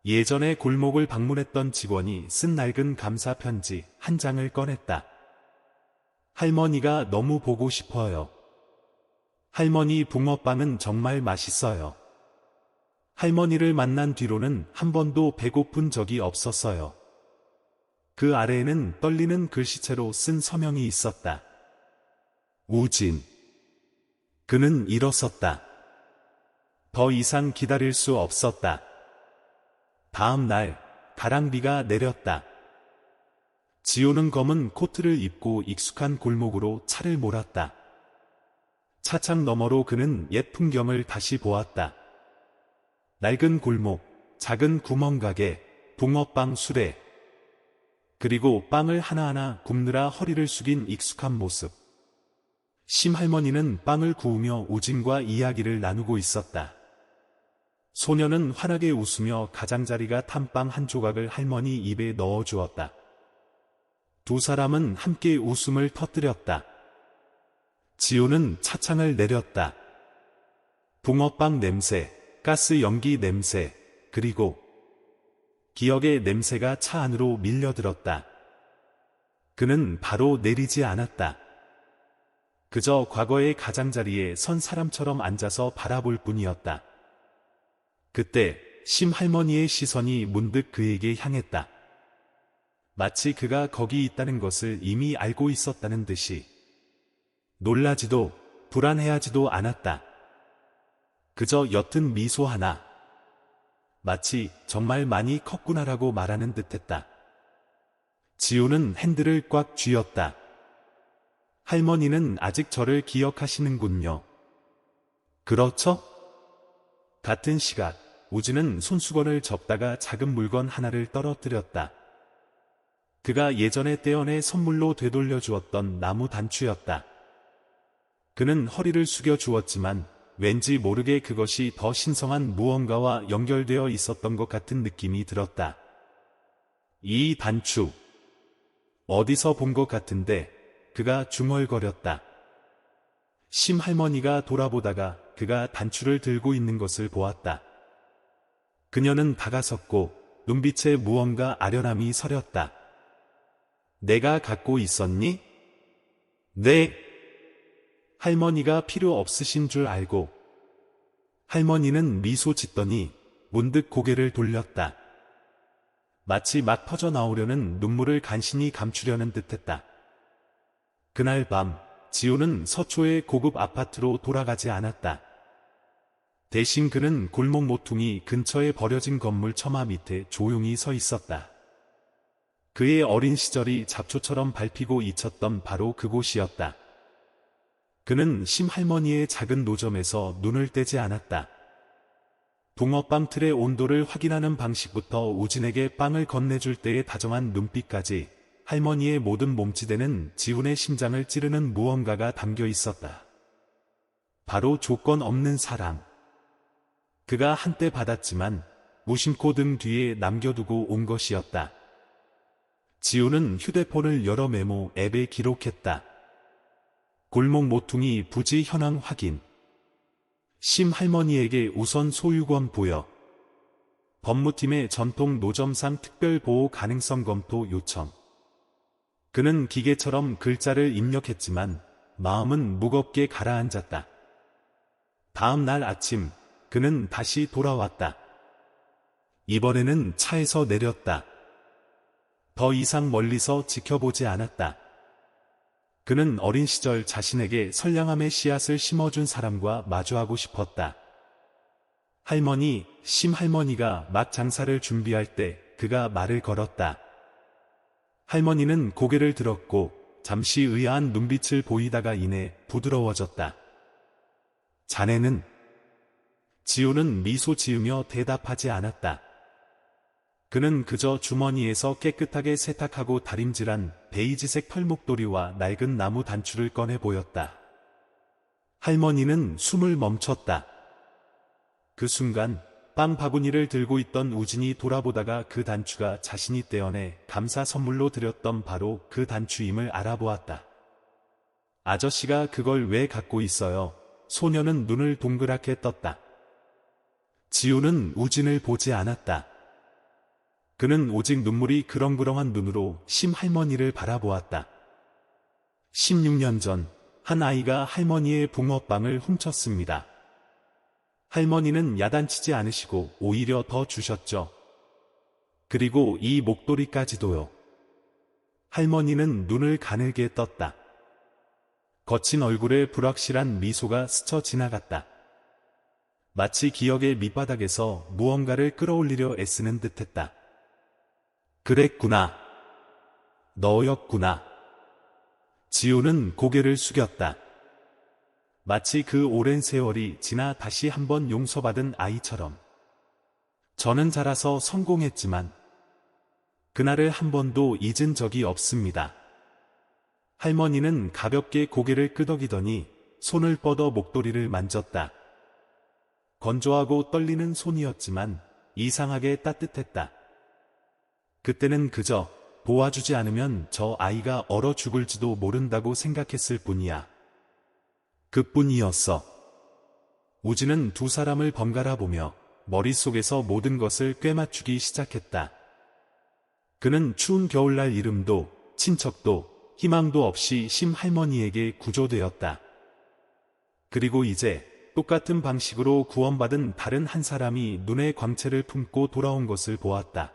A: 예전에 골목을 방문했던 직원이 쓴 낡은 감사 편지 한 장을 꺼냈다. 할머니가 너무 보고 싶어요. 할머니 붕어빵은 정말 맛있어요. 할머니를 만난 뒤로는 한 번도 배고픈 적이 없었어요. 그 아래에는 떨리는 글씨체로 쓴 서명이 있었다. 우진. 그는 일어섰다. 더 이상 기다릴 수 없었다. 다음 날, 가랑비가 내렸다. 지호는 검은 코트를 입고 익숙한 골목으로 차를 몰았다. 차창 너머로 그는 옛 풍경을 다시 보았다. 낡은 골목, 작은 구멍가게, 붕어빵 수레. 그리고 빵을 하나하나 굽느라 허리를 숙인 익숙한 모습. 심할머니는 빵을 구우며 우진과 이야기를 나누고 있었다. 소녀는 환하게 웃으며 가장자리가 탄 빵 한 조각을 할머니 입에 넣어주었다. 두 사람은 함께 웃음을 터뜨렸다. 지호는 차창을 내렸다. 붕어빵 냄새, 가스 연기 냄새, 그리고 기억의 냄새가 차 안으로 밀려들었다. 그는 바로 내리지 않았다. 그저 과거의 가장자리에 선 사람처럼 앉아서 바라볼 뿐이었다. 그때 심할머니의 시선이 문득 그에게 향했다. 마치 그가 거기 있다는 것을 이미 알고 있었다는 듯이. 놀라지도 불안해하지도 않았다. 그저 옅은 미소 하나. 마치 정말 많이 컸구나라고 말하는 듯했다. 지호는 핸들을 꽉 쥐었다. 할머니는 아직 저를 기억하시는군요. 그렇죠? 같은 시각, 우진은 손수건을 접다가 작은 물건 하나를 떨어뜨렸다. 그가 예전에 떼어내 선물로 되돌려 주었던 나무 단추였다. 그는 허리를 숙여 주었지만 왠지 모르게 그것이 더 신성한 무언가와 연결되어 있었던 것 같은 느낌이 들었다. 이 단추, 어디서 본 것 같은데. 그가 중얼거렸다. 심할머니가 돌아보다가 그가 단추를 들고 있는 것을 보았다. 그녀는 다가섰고 눈빛에 무언가 아련함이 서렸다. 내가 갖고 있었니? 네. 할머니가 필요 없으신 줄 알고. 할머니는 미소 짓더니 문득 고개를 돌렸다. 마치 막 퍼져나오려는 눈물을 간신히 감추려는 듯했다. 그날 밤 지우는 서초의 고급 아파트로 돌아가지 않았다. 대신 그는 골목 모퉁이 근처에 버려진 건물 처마 밑에 조용히 서 있었다. 그의 어린 시절이 잡초처럼 밟히고 잊혔던 바로 그곳이었다. 그는 심할머니의 작은 노점에서 눈을 떼지 않았다. 붕어빵 틀의 온도를 확인하는 방식부터 우진에게 빵을 건네줄 때의 다정한 눈빛까지 할머니의 모든 몸짓에는 지훈의 심장을 찌르는 무언가가 담겨 있었다. 바로 조건 없는 사랑. 그가 한때 받았지만 무심코 등 뒤에 남겨두고 온 것이었다. 지훈은 휴대폰을 열어 메모 앱에 기록했다. 골목 모퉁이 부지 현황 확인. 심할머니에게 우선 소유권 부여. 법무팀의 전통 노점상 특별보호 가능성 검토 요청. 그는 기계처럼 글자를 입력했지만 마음은 무겁게 가라앉았다. 다음 날 아침 그는 다시 돌아왔다. 이번에는 차에서 내렸다. 더 이상 멀리서 지켜보지 않았다. 그는 어린 시절 자신에게 선량함의 씨앗을 심어준 사람과 마주하고 싶었다. 할머니, 심할머니가 막 장사를 준비할 때 그가 말을 걸었다. 할머니는 고개를 들었고 잠시 의아한 눈빛을 보이다가 이내 부드러워졌다. 자네는? 지우는 미소 지으며 대답하지 않았다. 그는 그저 주머니에서 깨끗하게 세탁하고 다림질한 베이지색 털목도리와 낡은 나무 단추를 꺼내 보였다. 할머니는 숨을 멈췄다. 그 순간 빵 바구니를 들고 있던 우진이 돌아보다가 그 단추가 자신이 떼어내 감사 선물로 드렸던 바로 그 단추임을 알아보았다. 아저씨가 그걸 왜 갖고 있어요? 소녀는 눈을 동그랗게 떴다. 지우는 우진을 보지 않았다. 그는 오직 눈물이 그렁그렁한 눈으로 심할머니를 바라보았다. 16년 전 한 아이가 할머니의 붕어빵을 훔쳤습니다. 할머니는 야단치지 않으시고 오히려 더 주셨죠. 그리고 이 목도리까지도요. 할머니는 눈을 가늘게 떴다. 거친 얼굴에 불확실한 미소가 스쳐 지나갔다. 마치 기억의 밑바닥에서 무언가를 끌어올리려 애쓰는 듯했다. 그랬구나. 너였구나. 지우는 고개를 숙였다. 마치 그 오랜 세월이 지나 다시 한번 용서받은 아이처럼. 저는 자라서 성공했지만 그날을 한 번도 잊은 적이 없습니다. 할머니는 가볍게 고개를 끄덕이더니 손을 뻗어 목도리를 만졌다. 건조하고 떨리는 손이었지만 이상하게 따뜻했다. 그때는 그저 도와주지 않으면 저 아이가 얼어 죽을지도 모른다고 생각했을 뿐이야. 그뿐이었어. 우진은 두 사람을 번갈아 보며 머릿속에서 모든 것을 꿰맞추기 시작했다. 그는 추운 겨울날 이름도 친척도 희망도 없이 심할머니에게 구조되었다. 그리고 이제 똑같은 방식으로 구원받은 다른 한 사람이 눈에 광채를 품고 돌아온 것을 보았다.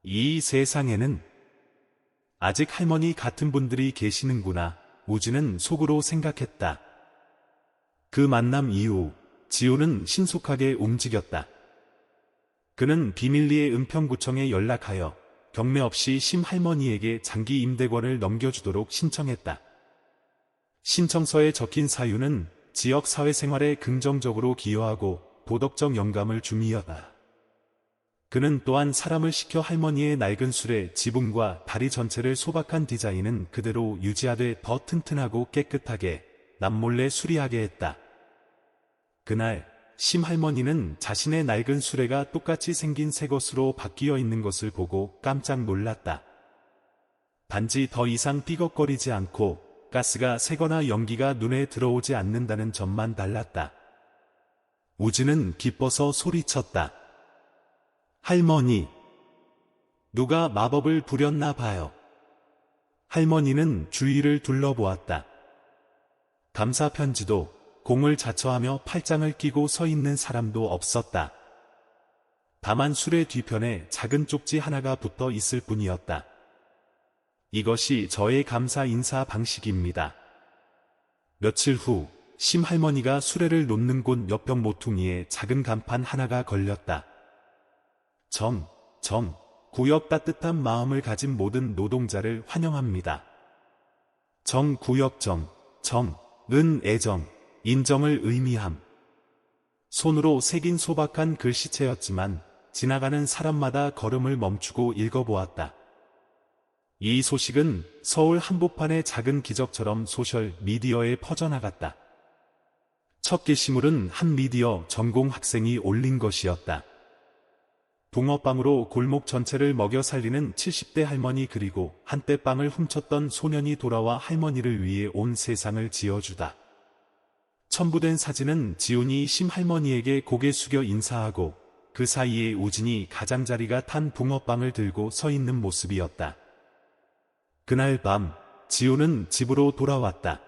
A: 이 세상에는 아직 할머니 같은 분들이 계시는구나. 우진은 속으로 생각했다. 그 만남 이후 지우는 신속하게 움직였다. 그는 비밀리에 은평구청에 연락하여 경매 없이 심할머니에게 장기 임대권을 넘겨주도록 신청했다. 신청서에 적힌 사유는 지역 사회생활에 긍정적으로 기여하고 도덕적 영감을 줌이었다. 그는 또한 사람을 시켜 할머니의 낡은 술의 지붕과 다리 전체를 소박한 디자인은 그대로 유지하되 더 튼튼하고 깨끗하게 남몰래 수리하게 했다. 그날 심할머니는 자신의 낡은 수레가 똑같이 생긴 새 것으로 바뀌어 있는 것을 보고 깜짝 놀랐다. 단지 더 이상 삐걱거리지 않고 가스가 새거나 연기가 눈에 들어오지 않는다는 점만 달랐다. 우진은 기뻐서 소리쳤다. 할머니, 누가 마법을 부렸나 봐요. 할머니는 주위를 둘러보았다. 감사 편지도 공을 자처하며 팔짱을 끼고 서 있는 사람도 없었다. 다만 술의 뒤편에 작은 쪽지 하나가 붙어 있을 뿐이었다. 이것이 저의 감사 인사 방식입니다. 며칠 후 심할머니가 수레를 놓는 곳 옆벽 모퉁이에 작은 간판 하나가 걸렸다. 구역 따뜻한 마음을 가진 모든 노동자를 환영합니다. 구역 은 애정, 인정을 의미함. 손으로 새긴 소박한 글씨체였지만 지나가는 사람마다 걸음을 멈추고 읽어보았다. 이 소식은 서울 한복판의 작은 기적처럼 소셜 미디어에 퍼져나갔다. 첫 게시물은 한 미디어 전공 학생이 올린 것이었다. 붕어빵으로 골목 전체를 먹여 살리는 70대 할머니 그리고 한때 빵을 훔쳤던 소년이 돌아와 할머니를 위해 온 세상을 지어주다. 첨부된 사진은 지훈이 심할머니에게 고개 숙여 인사하고 그 사이에 우진이 가장자리가 탄 붕어빵을 들고 서 있는 모습이었다. 그날 밤 지훈은 집으로 돌아왔다.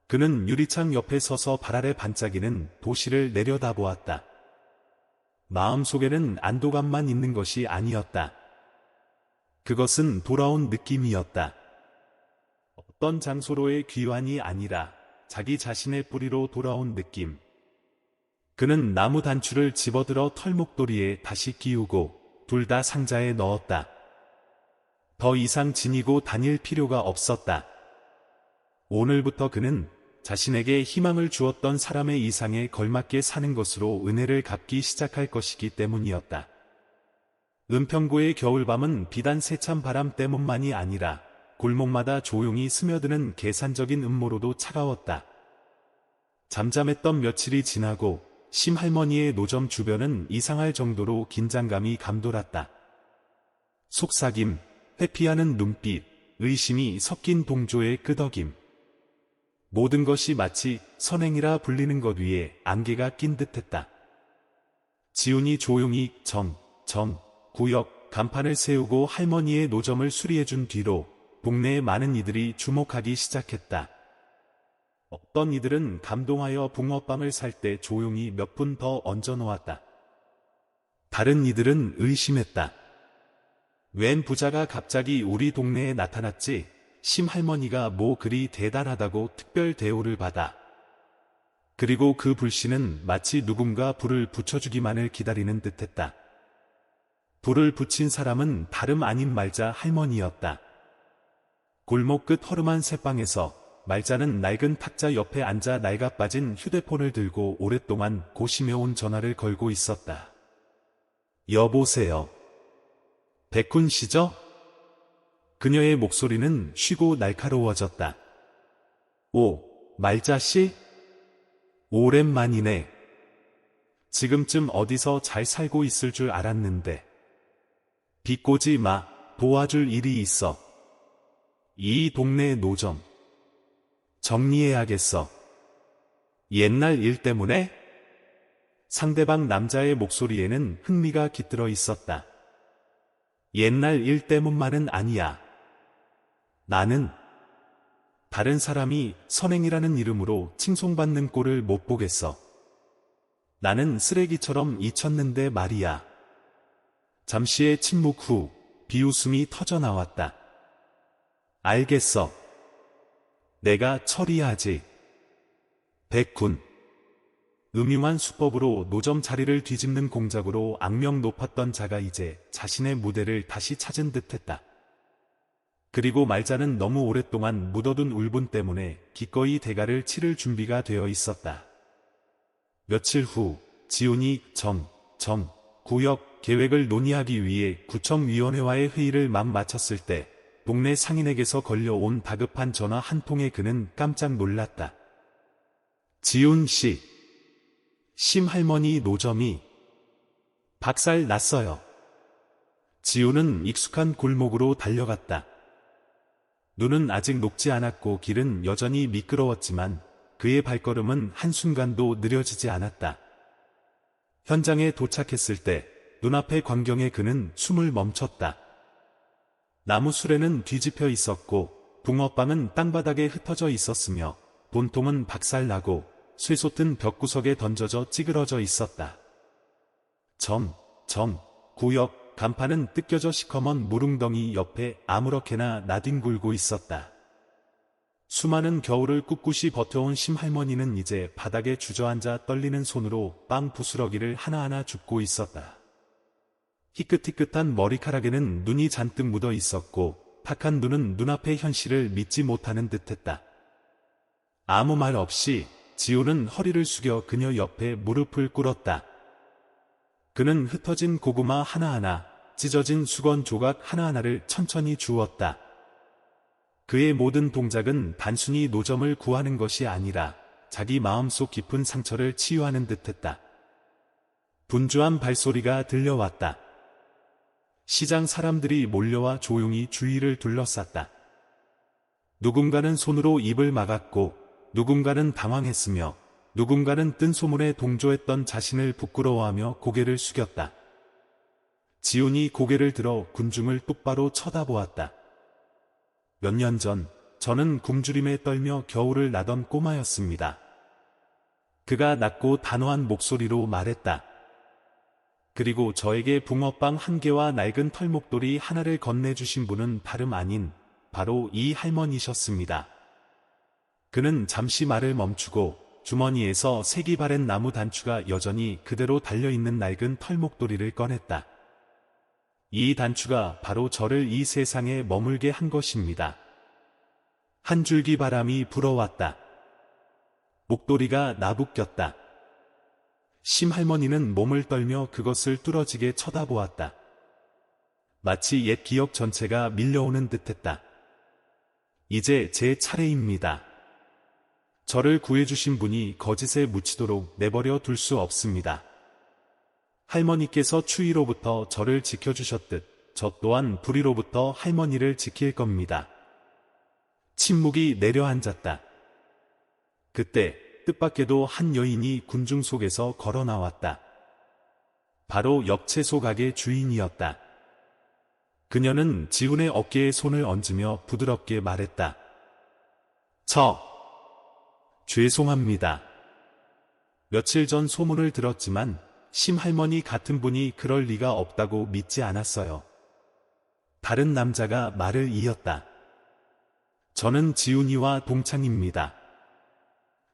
A: 그는 유리창 옆에 서서 발 아래 반짝이는 도시를 내려다보았다. 마음속에는 안도감만 있는 것이 아니었다. 그것은 돌아온 느낌이었다. 어떤 장소로의 귀환이 아니라 자기 자신의 뿌리로 돌아온 느낌. 그는 나무 단추를 집어들어 털목도리에 다시 끼우고 둘 다 상자에 넣었다. 더 이상 지니고 다닐 필요가 없었다. 오늘부터 그는 자신에게 희망을 주었던 사람의 이상에 걸맞게 사는 것으로 은혜를 갚기 시작할 것이기 때문이었다. 은평구의 겨울밤은 비단 세찬 바람 때문만이 아니라 골목마다 조용히 스며드는 계산적인 음모로도 차가웠다. 잠잠했던 며칠이 지나고 심할머니의 노점 주변은 이상할 정도로 긴장감이 감돌았다. 속삭임, 회피하는 눈빛, 의심이 섞인 동조의 끄덕임. 모든 것이 마치 선행이라 불리는 것 위에 안개가 낀 듯했다. 지훈이 조용히 구역 간판을 세우고 할머니의 노점을 수리해준 뒤로 동네의 많은 이들이 주목하기 시작했다. 어떤 이들은 감동하여 붕어빵을 살 때 조용히 몇 푼 더 얹어 놓았다. 다른 이들은 의심했다. 웬 부자가 갑자기 우리 동네에 나타났지? 심할머니가 뭐 그리 대단하다고 특별 대우를 받아. 그리고 그 불씨는 마치 누군가 불을 붙여주기만을 기다리는 듯했다. 불을 붙인 사람은 다름 아닌 말자 할머니였다. 골목 끝 허름한 새방에서 말자는 낡은 탁자 옆에 앉아 낡아빠진 휴대폰을 들고 오랫동안 고심해온 전화를 걸고 있었다. 여보세요. 백훈 씨죠? 그녀의 목소리는 쉬고 날카로워졌다. 오, 말자씨? 오랜만이네. 지금쯤 어디서 잘 살고 있을 줄 알았는데. 비꼬지 마, 도와줄 일이 있어. 이 동네 노점 정리해야겠어. 옛날 일 때문에? 상대방 남자의 목소리에는 흥미가 깃들어 있었다. 옛날 일 때문만은 아니야. 나는 다른 사람이 선행이라는 이름으로 칭송받는 꼴을 못 보겠어. 나는 쓰레기처럼 잊혔는데 말이야. 잠시의 침묵 후 비웃음이 터져나왔다. 알겠어. 내가 처리하지. 백군. 음흉한 수법으로 노점 자리를 뒤집는 공작으로 악명 높았던 자가 이제 자신의 무대를 다시 찾은 듯했다. 그리고 말자는 너무 오랫동안 묻어둔 울분 때문에 기꺼이 대가를 치를 준비가 되어 있었다. 며칠 후 지훈이 구역 계획을 논의하기 위해 구청위원회와의 회의를 막 마쳤을 때 동네 상인에게서 걸려온 다급한 전화 한 통에 그는 깜짝 놀랐다. 지훈 씨, 심할머니 노점이 박살 났어요. 지훈은 익숙한 골목으로 달려갔다. 눈은 아직 녹지 않았고 길은 여전히 미끄러웠지만 그의 발걸음은 한순간도 느려지지 않았다. 현장에 도착했을 때 눈앞의 광경에 그는 숨을 멈췄다. 나무 수레는 뒤집혀 있었고 붕어빵은 땅바닥에 흩어져 있었으며 돈통은 박살나고 쇠솟은 벽구석에 던져져 찌그러져 있었다. 구역 간판은 뜯겨져 시커먼 무릉덩이 옆에 아무렇게나 나뒹굴고 있었다. 수많은 겨울을 꿋꿋이 버텨온 심할머니는 이제 바닥에 주저앉아 떨리는 손으로 빵 부스러기를 하나하나 줍고 있었다. 희끗희끗한 머리카락에는 눈이 잔뜩 묻어 있었고 탁한 눈은 눈앞의 현실을 믿지 못하는 듯했다. 아무 말 없이 지우는 허리를 숙여 그녀 옆에 무릎을 꿇었다. 그는 흩어진 고구마 하나하나, 찢어진 수건 조각 하나하나를 천천히 주웠다. 그의 모든 동작은 단순히 노점을 구하는 것이 아니라 자기 마음속 깊은 상처를 치유하는 듯했다. 분주한 발소리가 들려왔다. 시장 사람들이 몰려와 조용히 주위를 둘러쌌다. 누군가는 손으로 입을 막았고 누군가는 당황했으며 누군가는 뜬 소문에 동조했던 자신을 부끄러워하며 고개를 숙였다. 지훈이 고개를 들어 군중을 똑바로 쳐다보았다. 몇 년 전 저는 굶주림에 떨며 겨울을 나던 꼬마였습니다. 그가 낮고 단호한 목소리로 말했다. 그리고 저에게 붕어빵 한 개와 낡은 털목도리 하나를 건네주신 분은 다름 아닌 바로 이 할머니셨습니다. 그는 잠시 말을 멈추고 주머니에서 색이 바랜 나무 단추가 여전히 그대로 달려있는 낡은 털목도리를 꺼냈다. 이 단추가 바로 저를 이 세상에 머물게 한 것입니다. 한 줄기 바람이 불어왔다. 목도리가 나부꼈다. 심할머니는 몸을 떨며 그것을 뚫어지게 쳐다보았다. 마치 옛 기억 전체가 밀려오는 듯했다. 이제 제 차례입니다. 저를 구해주신 분이 거짓에 묻히도록 내버려 둘 수 없습니다. 할머니께서 추위로부터 저를 지켜주셨듯 저 또한 불의로부터 할머니를 지킬 겁니다. 침묵이 내려앉았다. 그때 뜻밖에도 한 여인이 군중 속에서 걸어 나왔다. 바로 옆 채소 가게 주인이었다. 그녀는 지훈의 어깨에 손을 얹으며 부드럽게 말했다. 죄송합니다. 며칠 전 소문을 들었지만 심할머니 같은 분이 그럴 리가 없다고 믿지 않았어요. 다른 남자가 말을 이었다. 저는 지훈이와 동창입니다.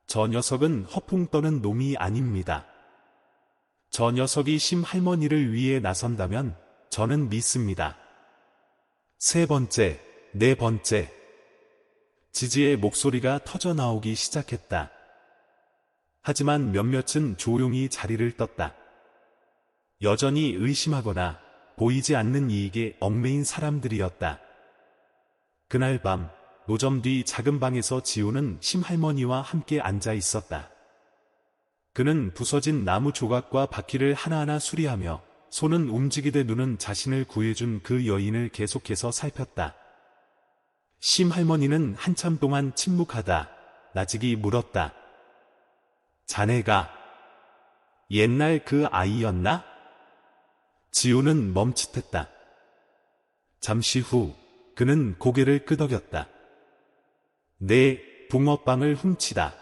A: 저 녀석은 허풍 떠는 놈이 아닙니다. 저 녀석이 심할머니를 위해 나선다면 저는 믿습니다. 세 번째, 네 번째. 지지의 목소리가 터져 나오기 시작했다. 하지만 몇몇은 조용히 자리를 떴다. 여전히 의심하거나 보이지 않는 이익에 얽매인 사람들이었다. 그날 밤 노점 뒤 작은 방에서 지우는 심할머니와 함께 앉아 있었다. 그는 부서진 나무 조각과 바퀴를 하나하나 수리하며 손은 움직이되 눈은 자신을 구해준 그 여인을 계속해서 살폈다. 심할머니는 한참 동안 침묵하다 나직이 물었다. 자네가 옛날 그 아이였나? 지우는 멈칫했다. 잠시 후 그는 고개를 끄덕였다. 네, 붕어빵을 훔치다.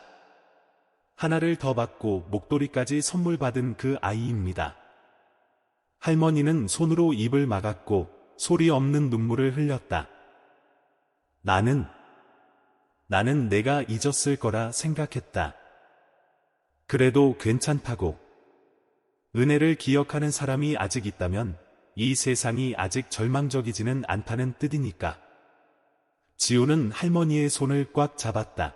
A: 하나를 더 받고 목도리까지 선물 받은 그 아이입니다. 할머니는 손으로 입을 막았고 소리 없는 눈물을 흘렸다. 나는 내가 잊었을 거라 생각했다. 그래도 괜찮다고. 은혜를 기억하는 사람이 아직 있다면 이 세상이 아직 절망적이지는 않다는 뜻이니까. 지우는 할머니의 손을 꽉 잡았다.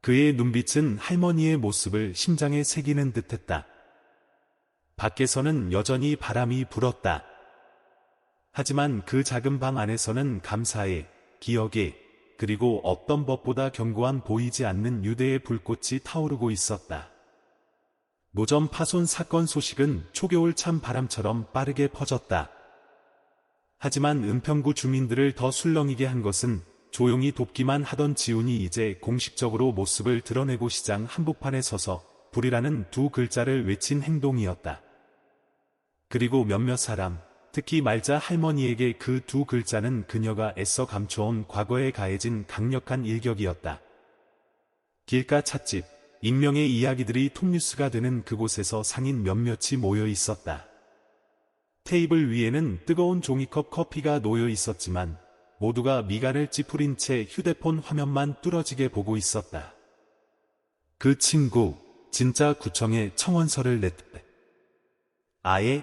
A: 그의 눈빛은 할머니의 모습을 심장에 새기는 듯했다. 밖에서는 여전히 바람이 불었다. 하지만 그 작은 방 안에서는 감사에, 기억에, 그리고 어떤 법보다 견고한 보이지 않는 유대의 불꽃이 타오르고 있었다. 노점 파손 사건 소식은 초겨울 찬 바람처럼 빠르게 퍼졌다. 하지만 은평구 주민들을 더 술렁이게 한 것은 조용히 돕기만 하던 지훈이 이제 공식적으로 모습을 드러내고 시장 한복판에 서서 불이라는 두 글자를 외친 행동이었다. 그리고 몇몇 사람, 특히 말자 할머니에게 그 두 글자는 그녀가 애써 감춰온 과거에 가해진 강력한 일격이었다. 길가 찻집, 익명의 이야기들이 톱뉴스가 되는 그곳에서 상인 몇몇이 모여 있었다. 테이블 위에는 뜨거운 종이컵 커피가 놓여 있었지만 모두가 미간을 찌푸린 채 휴대폰 화면만 뚫어지게 보고 있었다. 그 친구, 진짜 구청에 청원서를 냈대. 아예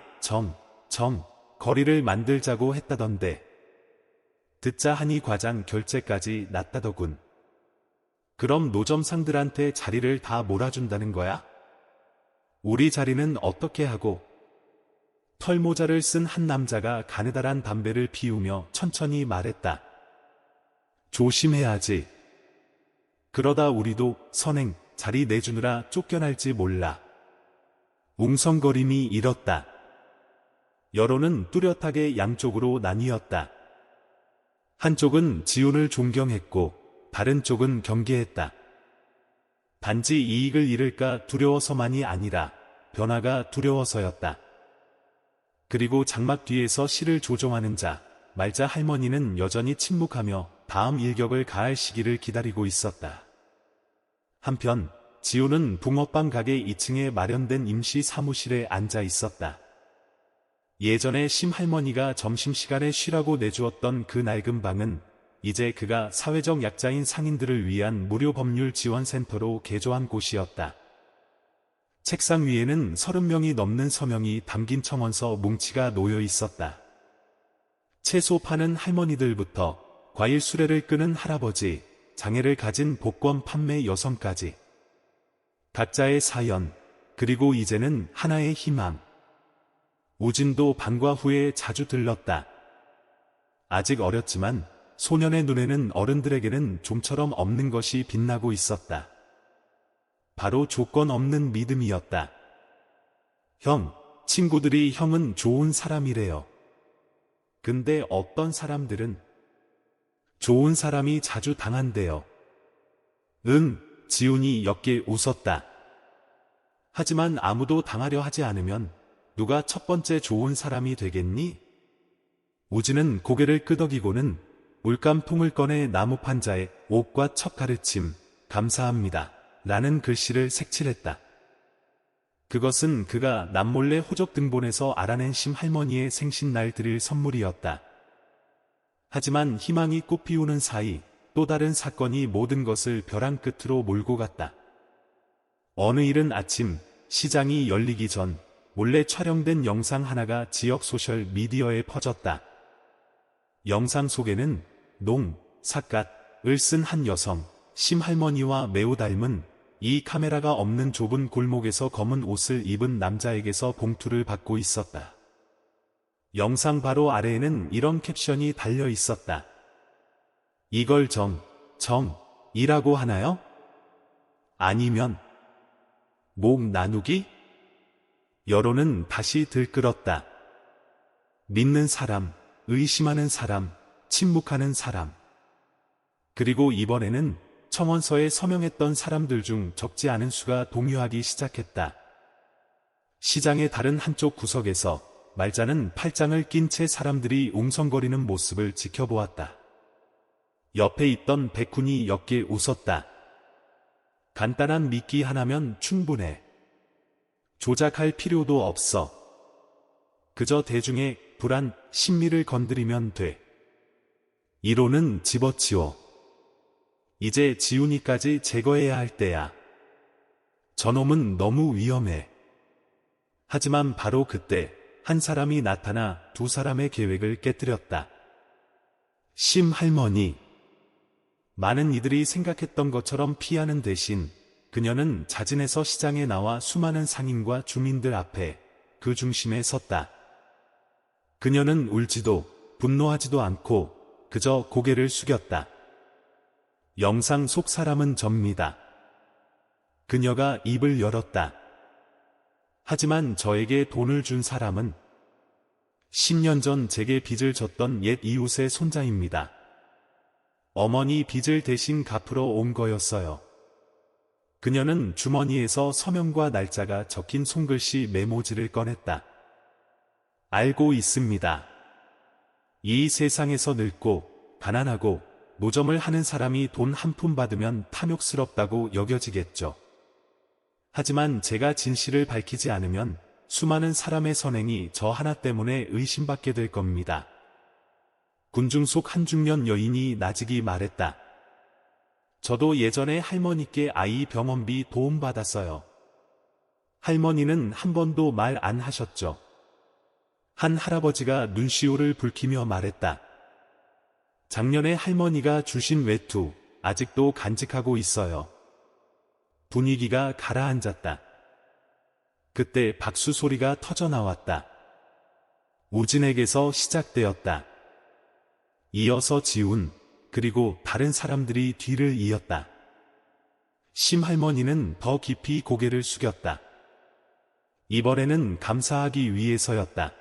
A: 거리를 만들자고 했다던데. 듣자 하니 과장 결제까지 났다더군. 그럼 노점상들한테 자리를 다 몰아준다는 거야? 우리 자리는 어떻게 하고? 털모자를 쓴 한 남자가 가느다란 담배를 피우며 천천히 말했다. 조심해야지. 그러다 우리도 선행, 자리 내주느라 쫓겨날지 몰라. 웅성거림이 일었다. 여론은 뚜렷하게 양쪽으로 나뉘었다. 한쪽은 지훈을 존경했고 다른 쪽은 경계했다. 단지 이익을 잃을까 두려워서만이 아니라 변화가 두려워서였다. 그리고 장막 뒤에서 시를 조종하는 자, 말자 할머니는 여전히 침묵하며 다음 일격을 가할 시기를 기다리고 있었다. 한편 지훈은 붕어빵 가게 2층에 마련된 임시 사무실에 앉아 있었다. 예전에 심할머니가 점심시간에 쉬라고 내주었던 그 낡은 방은 이제 그가 사회적 약자인 상인들을 위한 무료 법률 지원센터로 개조한 곳이었다. 책상 위에는 30명이 넘는 서명이 담긴 청원서 뭉치가 놓여 있었다. 채소 파는 할머니들부터 과일 수레를 끄는 할아버지, 장애를 가진 복권 판매 여성까지. 각자의 사연, 그리고 이제는 하나의 희망. 우진도 방과 후에 자주 들렀다. 아직 어렸지만 소년의 눈에는 어른들에게는 좀처럼 없는 것이 빛나고 있었다. 바로 조건 없는 믿음이었다. 형, 친구들이 형은 좋은 사람이래요. 근데 어떤 사람들은 좋은 사람이 자주 당한대요. 응, 지훈이 옅게 웃었다. 하지만 아무도 당하려 하지 않으면 누가 첫 번째 좋은 사람이 되겠니? 우진은 고개를 끄덕이고는 물감통을 꺼내 나무판자에 옷과 첫 가르침, 감사합니다. 라는 글씨를 색칠했다. 그것은 그가 남몰래 호적 등본에서 알아낸 심할머니의 생신날 드릴 선물이었다. 하지만 희망이 꽃피우는 사이 또 다른 사건이 모든 것을 벼랑 끝으로 몰고 갔다. 어느 이른 아침 시장이 열리기 전 몰래 촬영된 영상 하나가 지역 소셜 미디어에 퍼졌다. 영상 속에는 농, 삿갓을 쓴 한 여성, 심할머니와 매우 닮은 이 카메라가 없는 좁은 골목에서 검은 옷을 입은 남자에게서 봉투를 받고 있었다. 영상 바로 아래에는 이런 캡션이 달려 있었다. 이걸 정이라고 하나요? 아니면 목 나누기? 여론은 다시 들끓었다. 믿는 사람, 의심하는 사람, 침묵하는 사람. 그리고 이번에는 청원서에 서명했던 사람들 중 적지 않은 수가 동요하기 시작했다. 시장의 다른 한쪽 구석에서 말자는 팔짱을 낀 채 사람들이 웅성거리는 모습을 지켜보았다. 옆에 있던 백훈이 옅게 웃었다. 간단한 미끼 하나면 충분해. 조작할 필요도 없어. 그저 대중의 불안, 심리를 건드리면 돼. 이론은 집어치워. 이제 지훈이까지 제거해야 할 때야. 저놈은 너무 위험해. 하지만 바로 그때 한 사람이 나타나 두 사람의 계획을 깨뜨렸다. 심할머니. 많은 이들이 생각했던 것처럼 피하는 대신 그녀는 자진해서 시장에 나와 수많은 상인과 주민들 앞에 그 중심에 섰다. 그녀는 울지도 분노하지도 않고 그저 고개를 숙였다. 영상 속 사람은 접니다. 그녀가 입을 열었다. 하지만 저에게 돈을 준 사람은 10년 전 제게 빚을 졌던 옛 이웃의 손자입니다. 어머니 빚을 대신 갚으러 온 거였어요. 그녀는 주머니에서 서명과 날짜가 적힌 손글씨 메모지를 꺼냈다. 알고 있습니다. 이 세상에서 늙고 가난하고 노점을 하는 사람이 돈 한 푼 받으면 탐욕스럽다고 여겨지겠죠. 하지만 제가 진실을 밝히지 않으면 수많은 사람의 선행이 저 하나 때문에 의심받게 될 겁니다. 군중 속 한 중년 여인이 나직이 말했다. 저도 예전에 할머니께 아이 병원비 도움받았어요. 할머니는 한 번도 말 안 하셨죠. 한 할아버지가 눈시울을 붉히며 말했다. 작년에 할머니가 주신 외투 아직도 간직하고 있어요. 분위기가 가라앉았다. 그때 박수 소리가 터져나왔다. 우진에게서 시작되었다. 이어서 지훈, 그리고 다른 사람들이 뒤를 이었다. 심할머니는 더 깊이 고개를 숙였다. 이번에는 감사하기 위해서였다.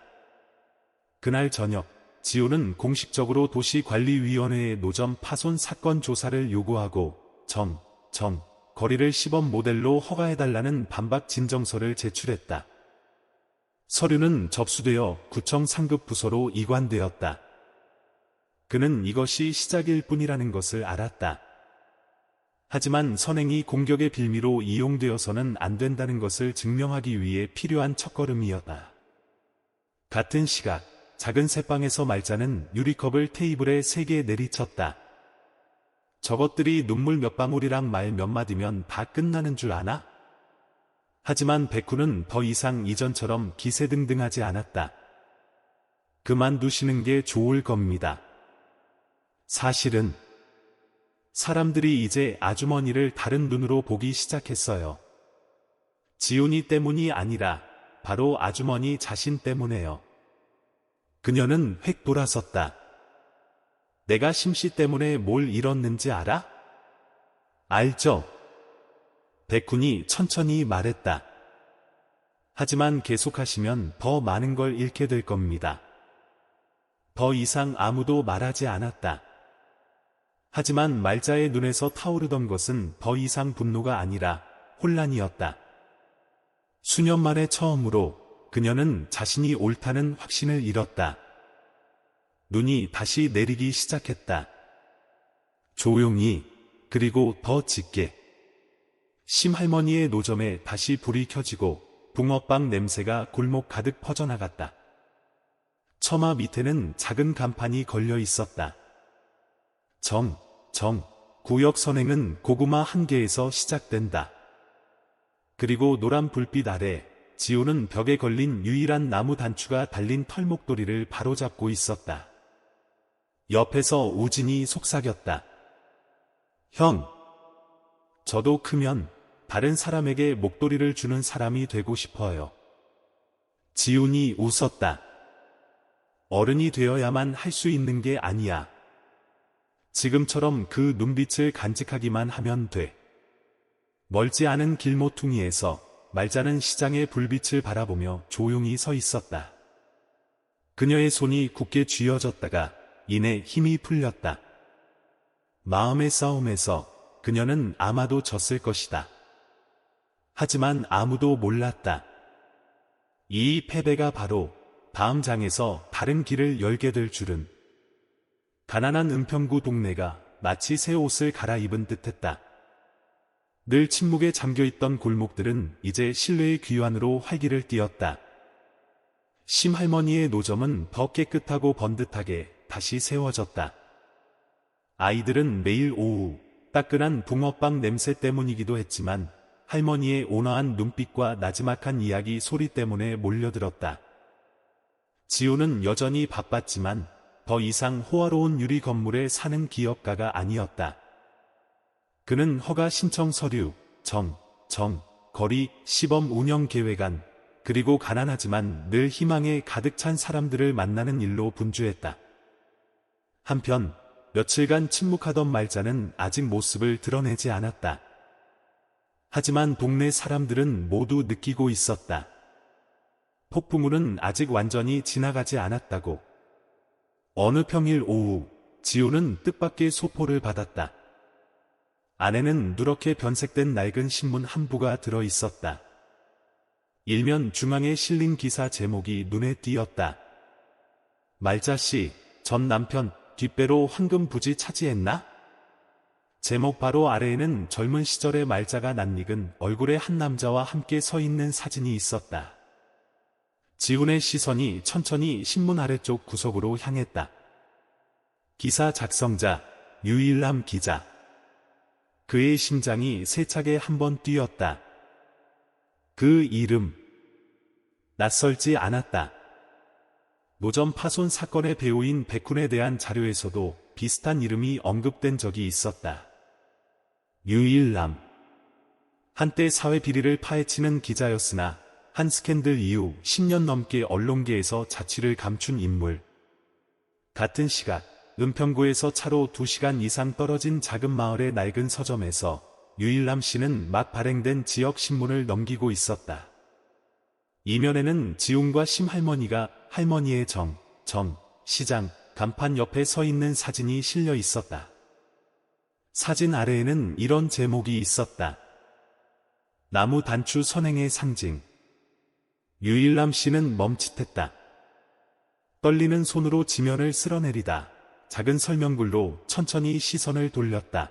A: 그날 저녁, 지훈은 공식적으로 도시관리위원회에 노점 파손 사건 조사를 요구하고 거리를 시범 모델로 허가해달라는 반박 진정서를 제출했다. 서류는 접수되어 구청 상급 부서로 이관되었다. 그는 이것이 시작일 뿐이라는 것을 알았다. 하지만 선행이 공격의 빌미로 이용되어서는 안 된다는 것을 증명하기 위해 필요한 첫걸음이었다. 같은 시각, 작은 새방에서 말자는 유리컵을 테이블에 3개 내리쳤다. 저것들이 눈물 몇 방울이랑 말 몇 마디면 다 끝나는 줄 아나? 하지만 백훈은 더 이상 이전처럼 기세등등하지 않았다. 그만두시는 게 좋을 겁니다. 사실은 사람들이 이제 아주머니를 다른 눈으로 보기 시작했어요. 지훈이 때문이 아니라 바로 아주머니 자신 때문에요. 그녀는 획 돌아섰다. 내가 심씨 때문에 뭘 잃었는지 알아? 알죠? 백훈이 천천히 말했다. 하지만 계속하시면 더 많은 걸 잃게 될 겁니다. 더 이상 아무도 말하지 않았다. 하지만 말자의 눈에서 타오르던 것은 더 이상 분노가 아니라 혼란이었다. 수년 만에 처음으로 그녀는 자신이 옳다는 확신을 잃었다. 눈이 다시 내리기 시작했다. 조용히, 그리고 더 짙게. 심할머니의 노점에 다시 불이 켜지고 붕어빵 냄새가 골목 가득 퍼져나갔다. 처마 밑에는 작은 간판이 걸려 있었다. 구역 선행은 고구마 한 개에서 시작된다. 그리고 노란 불빛 아래 지훈은 벽에 걸린 유일한 나무 단추가 달린 털목도리를 바로잡고 있었다. 옆에서 우진이 속삭였다. 형, 저도 크면 다른 사람에게 목도리를 주는 사람이 되고 싶어요. 지훈이 웃었다. 어른이 되어야만 할 수 있는 게 아니야. 지금처럼 그 눈빛을 간직하기만 하면 돼. 멀지 않은 길모퉁이에서 말자는 시장의 불빛을 바라보며 조용히 서 있었다. 그녀의 손이 굳게 쥐어졌다가 이내 힘이 풀렸다. 마음의 싸움에서 그녀는 아마도 졌을 것이다. 하지만 아무도 몰랐다. 이 패배가 바로 다음 장에서 다른 길을 열게 될 줄은. 가난한 은평구 동네가 마치 새 옷을 갈아입은 듯했다. 늘 침묵에 잠겨있던 골목들은 이제 실내의 귀환으로 활기를 띠었다. 심할머니의 노점은 더 깨끗하고 번듯하게 다시 세워졌다. 아이들은 매일 오후 따끈한 붕어빵 냄새 때문이기도 했지만 할머니의 온화한 눈빛과 나지막한 이야기 소리 때문에 몰려들었다. 지훈은 여전히 바빴지만 더 이상 호화로운 유리 건물에 사는 기업가가 아니었다. 그는 허가 신청 서류, 거리, 시범 운영 계획안, 그리고 가난하지만 늘 희망에 가득 찬 사람들을 만나는 일로 분주했다. 한편 며칠간 침묵하던 말자는 아직 모습을 드러내지 않았다. 하지만 동네 사람들은 모두 느끼고 있었다. 폭풍우는 아직 완전히 지나가지 않았다고. 어느 평일 오후, 지우는 뜻밖의 소포를 받았다. 안에는 누렇게 변색된 낡은 신문 한 부가 들어 있었다. 일면 중앙에 실린 기사 제목이 눈에 띄었다. 말자씨, 전 남편, 뒷배로 황금 부지 차지했나? 제목 바로 아래에는 젊은 시절의 말자가 낯익은 얼굴의 한 남자와 함께 서 있는 사진이 있었다. 지훈의 시선이 천천히 신문 아래쪽 구석으로 향했다. 기사 작성자, 유일남 기자. 그의 심장이 세차게 한번 뛰었다. 그 이름. 낯설지 않았다. 노점 파손 사건의 배우인 백훈에 대한 자료에서도 비슷한 이름이 언급된 적이 있었다. 유일남. 한때 사회 비리를 파헤치는 기자였으나 한 스캔들 이후 10년 넘게 언론계에서 자취를 감춘 인물. 같은 시각 은평구에서 차로 2시간 이상 떨어진 작은 마을의 낡은 서점에서 유일남 씨는 막 발행된 지역 신문을 넘기고 있었다. 이면에는 지훈과 심할머니가 할머니의 정, 시장, 간판 옆에 서 있는 사진이 실려 있었다. 사진 아래에는 이런 제목이 있었다. 나무 단추 선행의 상징. 유일남 씨는 멈칫했다. 떨리는 손으로 지면을 쓸어내리다 작은 설명글로 천천히 시선을 돌렸다.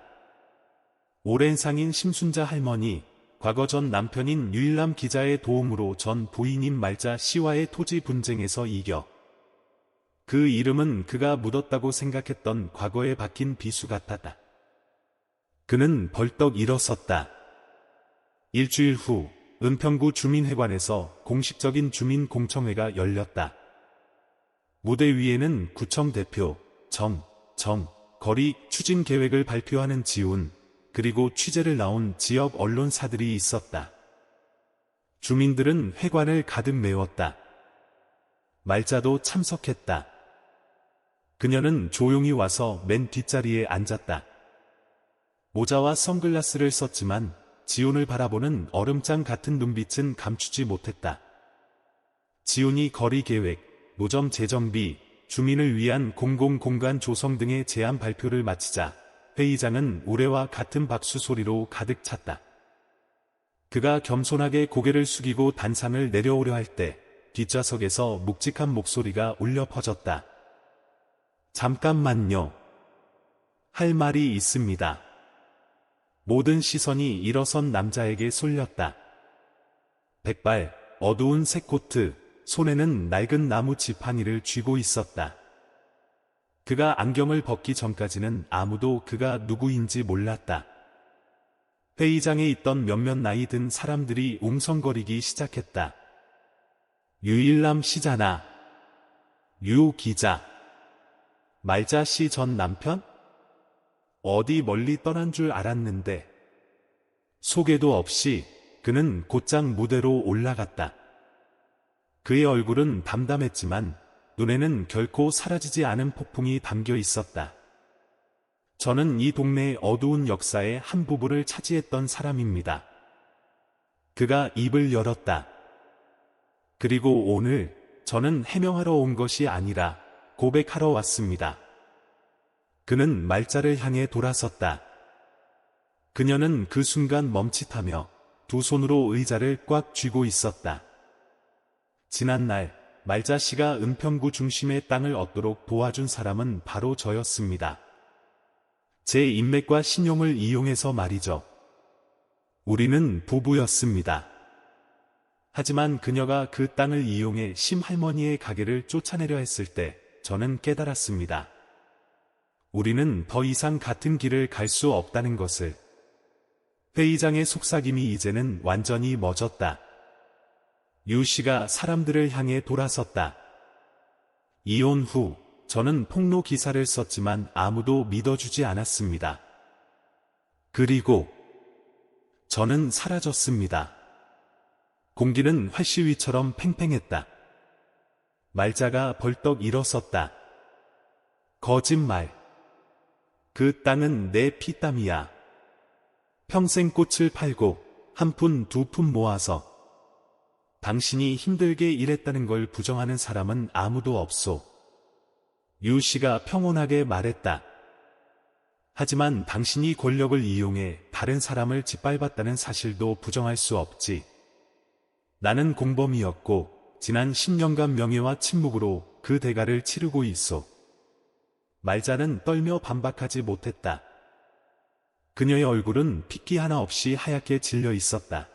A: 오랜 상인 심순자 할머니, 과거 전 남편인 유일남 기자의 도움으로 전 부인인 말자 씨와의 토지 분쟁에서 이겨. 그 이름은 그가 묻었다고 생각했던 과거에 박힌 비수 같았다. 그는 벌떡 일어섰다. 일주일 후 은평구 주민회관에서 공식적인 주민공청회가 열렸다. 무대 위에는 구청 대표, 거리 추진 계획을 발표하는 지훈, 그리고 취재를 나온 지역 언론사들이 있었다. 주민들은 회관을 가득 메웠다. 말자도 참석했다. 그녀는 조용히 와서 맨 뒷자리에 앉았다. 모자와 선글라스를 썼지만 지훈을 바라보는 얼음장 같은 눈빛은 감추지 못했다. 지훈이 거리 계획, 노점 재정비, 주민을 위한 공공공간 조성 등의 제안 발표를 마치자 회의장은 우레와 같은 박수 소리로 가득 찼다. 그가 겸손하게 고개를 숙이고 단상을 내려오려 할 때 뒷좌석에서 묵직한 목소리가 울려 퍼졌다. 잠깐만요. 할 말이 있습니다. 모든 시선이 일어선 남자에게 쏠렸다. 백발, 어두운 색 코트, 손에는 낡은 나무 지팡이를 쥐고 있었다. 그가 안경을 벗기 전까지는 아무도 그가 누구인지 몰랐다. 회의장에 있던 몇몇 나이 든 사람들이 웅성거리기 시작했다. 유일남 씨잖아. 유 기자. 말자 씨 전 남편? 어디 멀리 떠난 줄 알았는데. 소개도 없이 그는 곧장 무대로 올라갔다. 그의 얼굴은 담담했지만 눈에는 결코 사라지지 않은 폭풍이 담겨 있었다. 저는 이 동네의 어두운 역사의 한 부분을 차지했던 사람입니다. 그가 입을 열었다. 그리고 오늘 저는 해명하러 온 것이 아니라 고백하러 왔습니다. 그는 말자를 향해 돌아섰다. 그녀는 그 순간 멈칫하며 두 손으로 의자를 꽉 쥐고 있었다. 지난날 말자 씨가 은평구 중심의 땅을 얻도록 도와준 사람은 바로 저였습니다. 제 인맥과 신용을 이용해서 말이죠. 우리는 부부였습니다. 하지만 그녀가 그 땅을 이용해 심할머니의 가게를 쫓아내려 했을 때 저는 깨달았습니다. 우리는 더 이상 같은 길을 갈 수 없다는 것을. 회의장의 속삭임이 이제는 완전히 멎었다. 유 씨가 사람들을 향해 돌아섰다. 이혼 후 저는 폭로 기사를 썼지만 아무도 믿어주지 않았습니다. 그리고 저는 사라졌습니다. 공기는 활시위처럼 팽팽했다. 말자가 벌떡 일어섰다. 거짓말. 그 땅은 내 피땀이야. 평생 꽃을 팔고 한 푼 두 푼 모아서 당신이 힘들게 일했다는 걸 부정하는 사람은 아무도 없소. 유 씨가 평온하게 말했다. 하지만 당신이 권력을 이용해 다른 사람을 짓밟았다는 사실도 부정할 수 없지. 나는 공범이었고 지난 10년간 명예와 침묵으로 그 대가를 치르고 있어. 말자는 떨며 반박하지 못했다. 그녀의 얼굴은 핏기 하나 없이 하얗게 질려 있었다.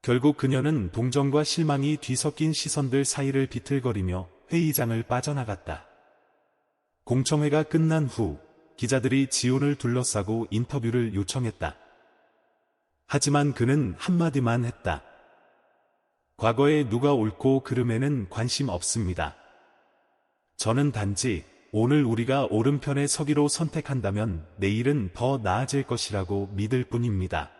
A: 결국 그녀는 동정과 실망이 뒤섞인 시선들 사이를 비틀거리며 회의장을 빠져나갔다. 공청회가 끝난 후 기자들이 지훈을 둘러싸고 인터뷰를 요청했다. 하지만 그는 한마디만 했다. 과거에 누가 옳고 그름에는 관심 없습니다. 저는 단지 오늘 우리가 오른편에 서기로 선택한다면 내일은 더 나아질 것이라고 믿을 뿐입니다.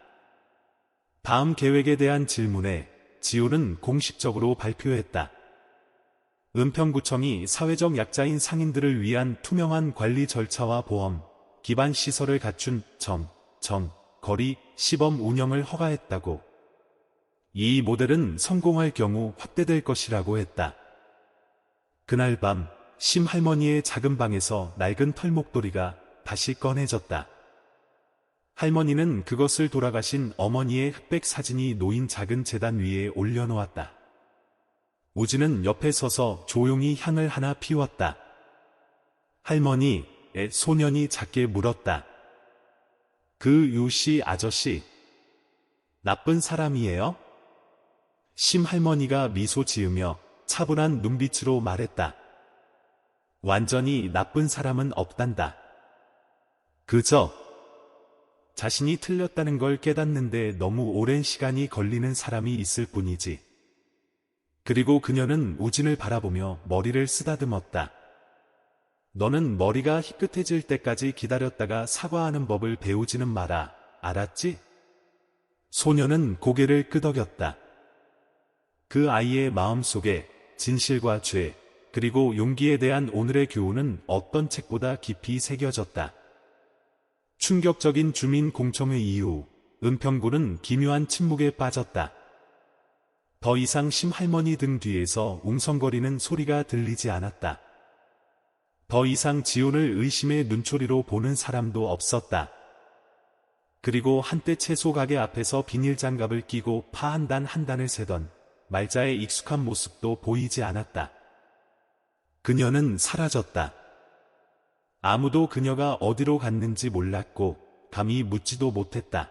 A: 다음 계획에 대한 질문에 지훈은 공식적으로 발표했다. 은평구청이 사회적 약자인 상인들을 위한 투명한 관리 절차와 보험, 기반 시설을 갖춘 거리, 시범 운영을 허가했다고. 이 모델은 성공할 경우 확대될 것이라고 했다. 그날 밤 심할머니의 작은 방에서 낡은 털목도리가 다시 꺼내졌다. 할머니는 그것을 돌아가신 어머니의 흑백 사진이 놓인 작은 제단 위에 올려놓았다. 우진은 옆에 서서 조용히 향을 하나 피웠다. 할머니의 소년이 작게 물었다. 그 유씨 아저씨, 나쁜 사람이에요? 심할머니가 미소 지으며 차분한 눈빛으로 말했다. 완전히 나쁜 사람은 없단다. 그저 자신이 틀렸다는 걸 깨닫는데 너무 오랜 시간이 걸리는 사람이 있을 뿐이지. 그리고 그녀는 우진을 바라보며 머리를 쓰다듬었다. 너는 머리가 희끗해질 때까지 기다렸다가 사과하는 법을 배우지는 마라, 알았지? 소녀는 고개를 끄덕였다. 그 아이의 마음속에 진실과 죄, 그리고 용기에 대한 오늘의 교훈은 어떤 책보다 깊이 새겨졌다. 충격적인 주민 공청회 이후 은평구는 기묘한 침묵에 빠졌다. 더 이상 심할머니 등 뒤에서 웅성거리는 소리가 들리지 않았다. 더 이상 지훈을 의심의 눈초리로 보는 사람도 없었다. 그리고 한때 채소 가게 앞에서 비닐장갑을 끼고 파 한 단 한 단을 세던 말자의 익숙한 모습도 보이지 않았다. 그녀는 사라졌다. 아무도 그녀가 어디로 갔는지 몰랐고 감히 묻지도 못했다.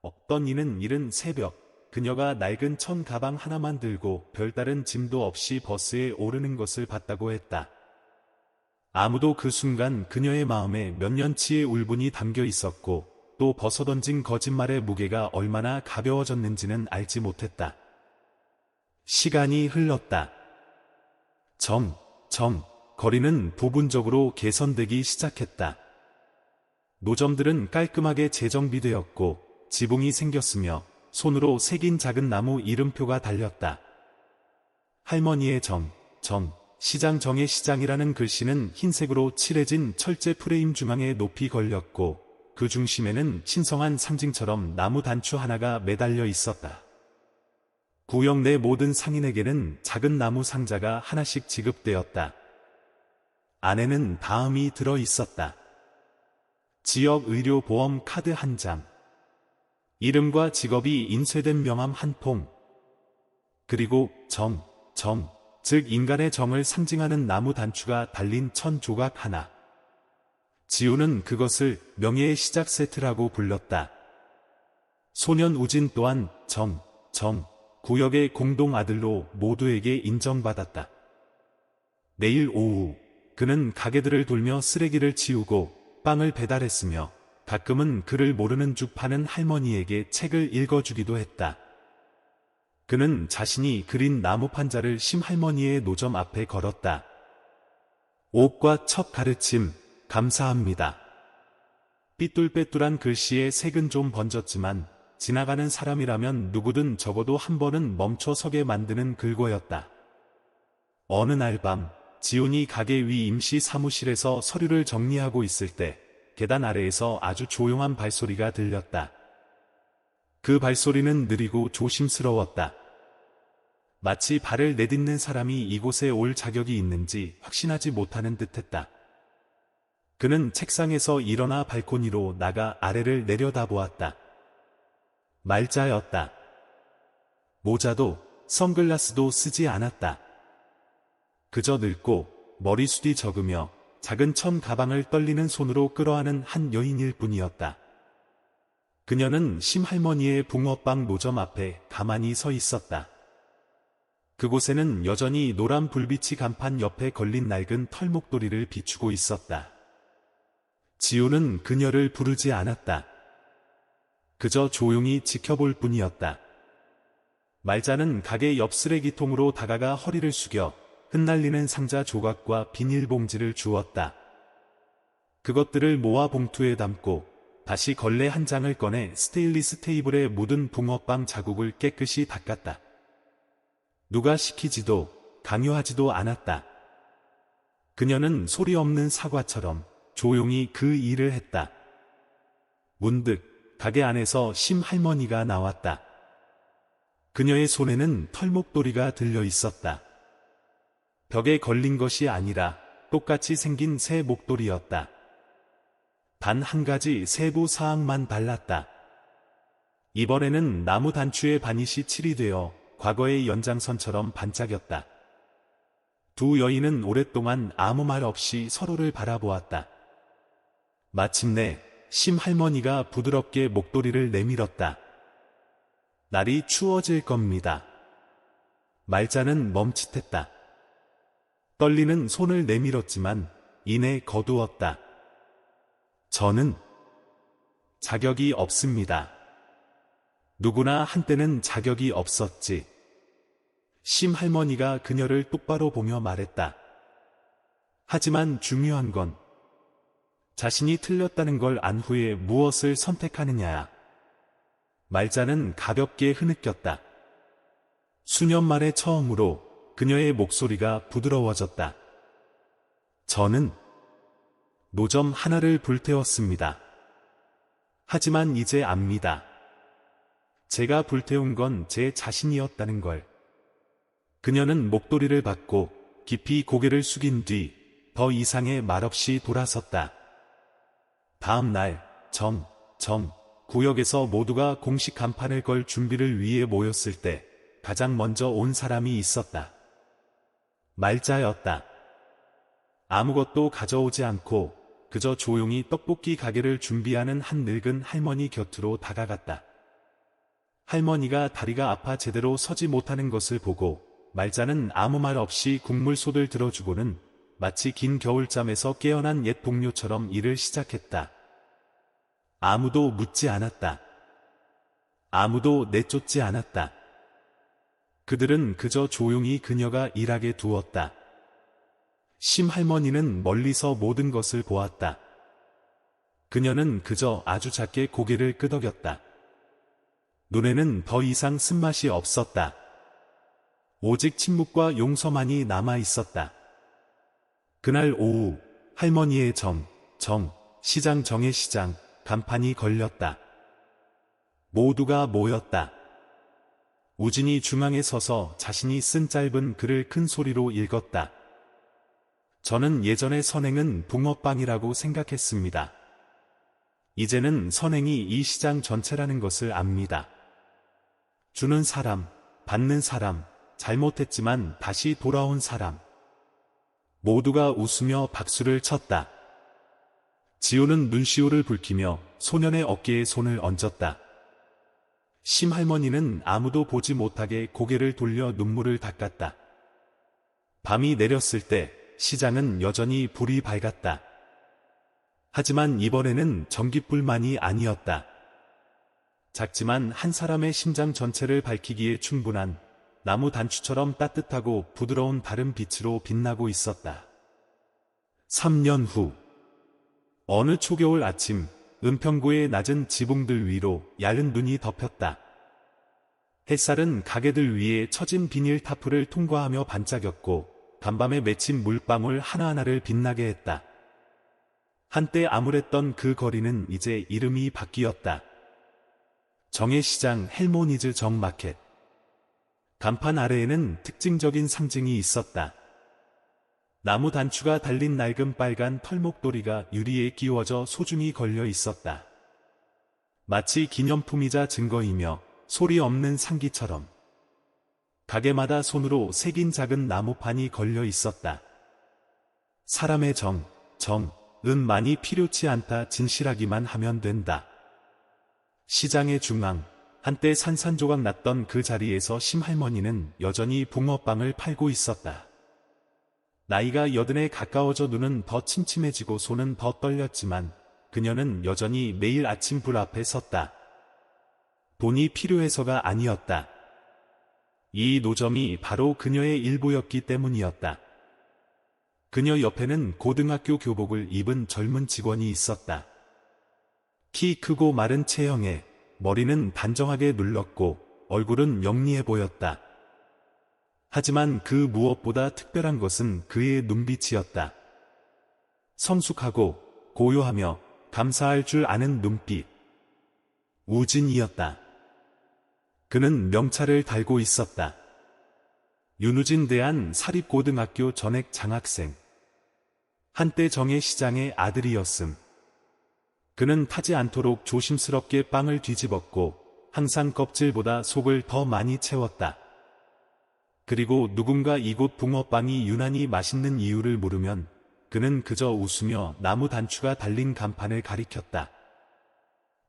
A: 어떤 이는 이른 새벽 그녀가 낡은 천 가방 하나만 들고 별다른 짐도 없이 버스에 오르는 것을 봤다고 했다. 아무도 그 순간 그녀의 마음에 몇 년치의 울분이 담겨 있었고 또 벗어던진 거짓말의 무게가 얼마나 가벼워졌는지는 알지 못했다. 시간이 흘렀다. 거리는 부분적으로 개선되기 시작했다. 노점들은 깔끔하게 재정비되었고 지붕이 생겼으며 손으로 새긴 작은 나무 이름표가 달렸다. 할머니의 시장 정의 시장이라는 글씨는 흰색으로 칠해진 철제 프레임 중앙에 높이 걸렸고 그 중심에는 신성한 상징처럼 나무 단추 하나가 매달려 있었다. 구역 내 모든 상인에게는 작은 나무 상자가 하나씩 지급되었다. 안에는 다음이 들어 있었다. 지역 의료보험 카드 한 장, 이름과 직업이 인쇄된 명함 한 통, 그리고 즉 인간의 정을 상징하는 나무 단추가 달린 천 조각 하나. 지훈은 그것을 명예의 시작 세트라고 불렀다. 소년 우진 또한 구역의 공동 아들로 모두에게 인정받았다. 내일 오후 그는 가게들을 돌며 쓰레기를 치우고 빵을 배달했으며 가끔은 그를 모르는 죽 파는 할머니에게 책을 읽어주기도 했다. 그는 자신이 그린 나무 판자를 심할머니의 노점 앞에 걸었다. 옷과 첫 가르침 감사합니다. 삐뚤빼뚤한 글씨에 색은 좀 번졌지만 지나가는 사람이라면 누구든 적어도 한 번은 멈춰서게 만드는 글귀였다. 어느 날 밤 지훈이 가게 위 임시 사무실에서 서류를 정리하고 있을 때 계단 아래에서 아주 조용한 발소리가 들렸다. 그 발소리는 느리고 조심스러웠다. 마치 발을 내딛는 사람이 이곳에 올 자격이 있는지 확신하지 못하는 듯했다. 그는 책상에서 일어나 발코니로 나가 아래를 내려다보았다. 말자였다. 모자도 선글라스도 쓰지 않았다. 그저 늙고 머리숱이 적으며 작은 천 가방을 떨리는 손으로 끌어안은 한 여인일 뿐이었다. 그녀는 심할머니의 붕어빵 노점 앞에 가만히 서 있었다. 그곳에는 여전히 노란 불빛이 간판 옆에 걸린 낡은 털목도리를 비추고 있었다. 지우는 그녀를 부르지 않았다. 그저 조용히 지켜볼 뿐이었다. 말자는 가게 옆 쓰레기통으로 다가가 허리를 숙여 흩날리는 상자 조각과 비닐봉지를 주웠다. 그것들을 모아 봉투에 담고 다시 걸레 한 장을 꺼내 스테인리스 테이블에 묻은 붕어빵 자국을 깨끗이 닦았다. 누가 시키지도 강요하지도 않았다. 그녀는 소리 없는 사과처럼 조용히 그 일을 했다. 문득 가게 안에서 심할머니가 나왔다. 그녀의 손에는 털목도리가 들려 있었다. 벽에 걸린 것이 아니라 똑같이 생긴 새 목도리였다. 단 한 가지 세부 사항만 달랐다. 이번에는 나무 단추의 바니시 칠이 되어 과거의 연장선처럼 반짝였다. 두 여인은 오랫동안 아무 말 없이 서로를 바라보았다. 마침내 심할머니가 부드럽게 목도리를 내밀었다. 날이 추워질 겁니다. 말자는 멈칫했다. 떨리는 손을 내밀었지만 이내 거두었다. 저는 자격이 없습니다. 누구나 한때는 자격이 없었지. 심할머니가 그녀를 똑바로 보며 말했다. 하지만 중요한 건 자신이 틀렸다는 걸 안 후에 무엇을 선택하느냐야. 말자는 가볍게 흐느꼈다. 수년 만에 처음으로 그녀의 목소리가 부드러워졌다. 저는 노점 하나를 불태웠습니다. 하지만 이제 압니다. 제가 불태운 건 제 자신이었다는 걸. 그녀는 목도리를 받고 깊이 고개를 숙인 뒤 더 이상의 말없이 돌아섰다. 다음 날 구역에서 모두가 공식 간판을 걸 준비를 위해 모였을 때 가장 먼저 온 사람이 있었다. 말자였다. 아무것도 가져오지 않고 그저 조용히 떡볶이 가게를 준비하는 한 늙은 할머니 곁으로 다가갔다. 할머니가 다리가 아파 제대로 서지 못하는 것을 보고 말자는 아무 말 없이 국물솥을 들어주고는 마치 긴 겨울잠에서 깨어난 옛 동료처럼 일을 시작했다. 아무도 묻지 않았다. 아무도 내쫓지 않았다. 그들은 그저 조용히 그녀가 일하게 두었다. 심할머니는 멀리서 모든 것을 보았다. 그녀는 그저 아주 작게 고개를 끄덕였다. 눈에는 더 이상 쓴맛이 없었다. 오직 침묵과 용서만이 남아 있었다. 그날 오후 할머니의 시장 정의 시장 간판이 걸렸다. 모두가 모였다. 우진이 중앙에 서서 자신이 쓴 짧은 글을 큰 소리로 읽었다. 저는 예전에 선행은 붕어빵이라고 생각했습니다. 이제는 선행이 이 시장 전체라는 것을 압니다. 주는 사람, 받는 사람, 잘못했지만 다시 돌아온 사람. 모두가 웃으며 박수를 쳤다. 지우는 눈시울을 붉히며 소년의 어깨에 손을 얹었다. 심할머니는 아무도 보지 못하게 고개를 돌려 눈물을 닦았다. 밤이 내렸을 때 시장은 여전히 불이 밝았다. 하지만 이번에는 전깃불만이 아니었다. 작지만 한 사람의 심장 전체를 밝히기에 충분한 나무 단추처럼 따뜻하고 부드러운 다른 빛으로 빛나고 있었다. 3년 후 어느 초겨울 아침 은평구의 낮은 지붕들 위로 얇은 눈이 덮였다. 햇살은 가게들 위에 처진 비닐 타프를 통과하며 반짝였고 간밤에 맺힌 물방울 하나하나를 빛나게 했다. 한때 암울했던 그 거리는 이제 이름이 바뀌었다. 정의시장 헬모니즈 정마켓. 간판 아래에는 특징적인 상징이 있었다. 나무 단추가 달린 낡은 빨간 털목도리가 유리에 끼워져 소중히 걸려 있었다. 마치 기념품이자 증거이며 소리 없는 상기처럼 가게마다 손으로 새긴 작은 나무판이 걸려 있었다. 사람의 은 많이 필요치 않다. 진실하기만 하면 된다. 시장의 중앙, 한때 산산조각 났던 그 자리에서 심할머니는 여전히 붕어빵을 팔고 있었다. 나이가 80에 가까워져 눈은 더 침침해지고 손은 더 떨렸지만 그녀는 여전히 매일 아침 불 앞에 섰다. 돈이 필요해서가 아니었다. 이 노점이 바로 그녀의 일부였기 때문이었다. 그녀 옆에는 고등학교 교복을 입은 젊은 직원이 있었다. 키 크고 마른 체형에 머리는 단정하게 눌렀고 얼굴은 영리해 보였다. 하지만 그 무엇보다 특별한 것은 그의 눈빛이었다. 성숙하고 고요하며 감사할 줄 아는 눈빛. 우진이었다. 그는 명찰을 달고 있었다. 윤우진 대한 사립고등학교 전액 장학생. 한때 정의시장의 아들이었음. 그는 타지 않도록 조심스럽게 빵을 뒤집었고 항상 껍질보다 속을 더 많이 채웠다. 그리고 누군가 이곳 붕어빵이 유난히 맛있는 이유를 물으면 그는 그저 웃으며 나무 단추가 달린 간판을 가리켰다.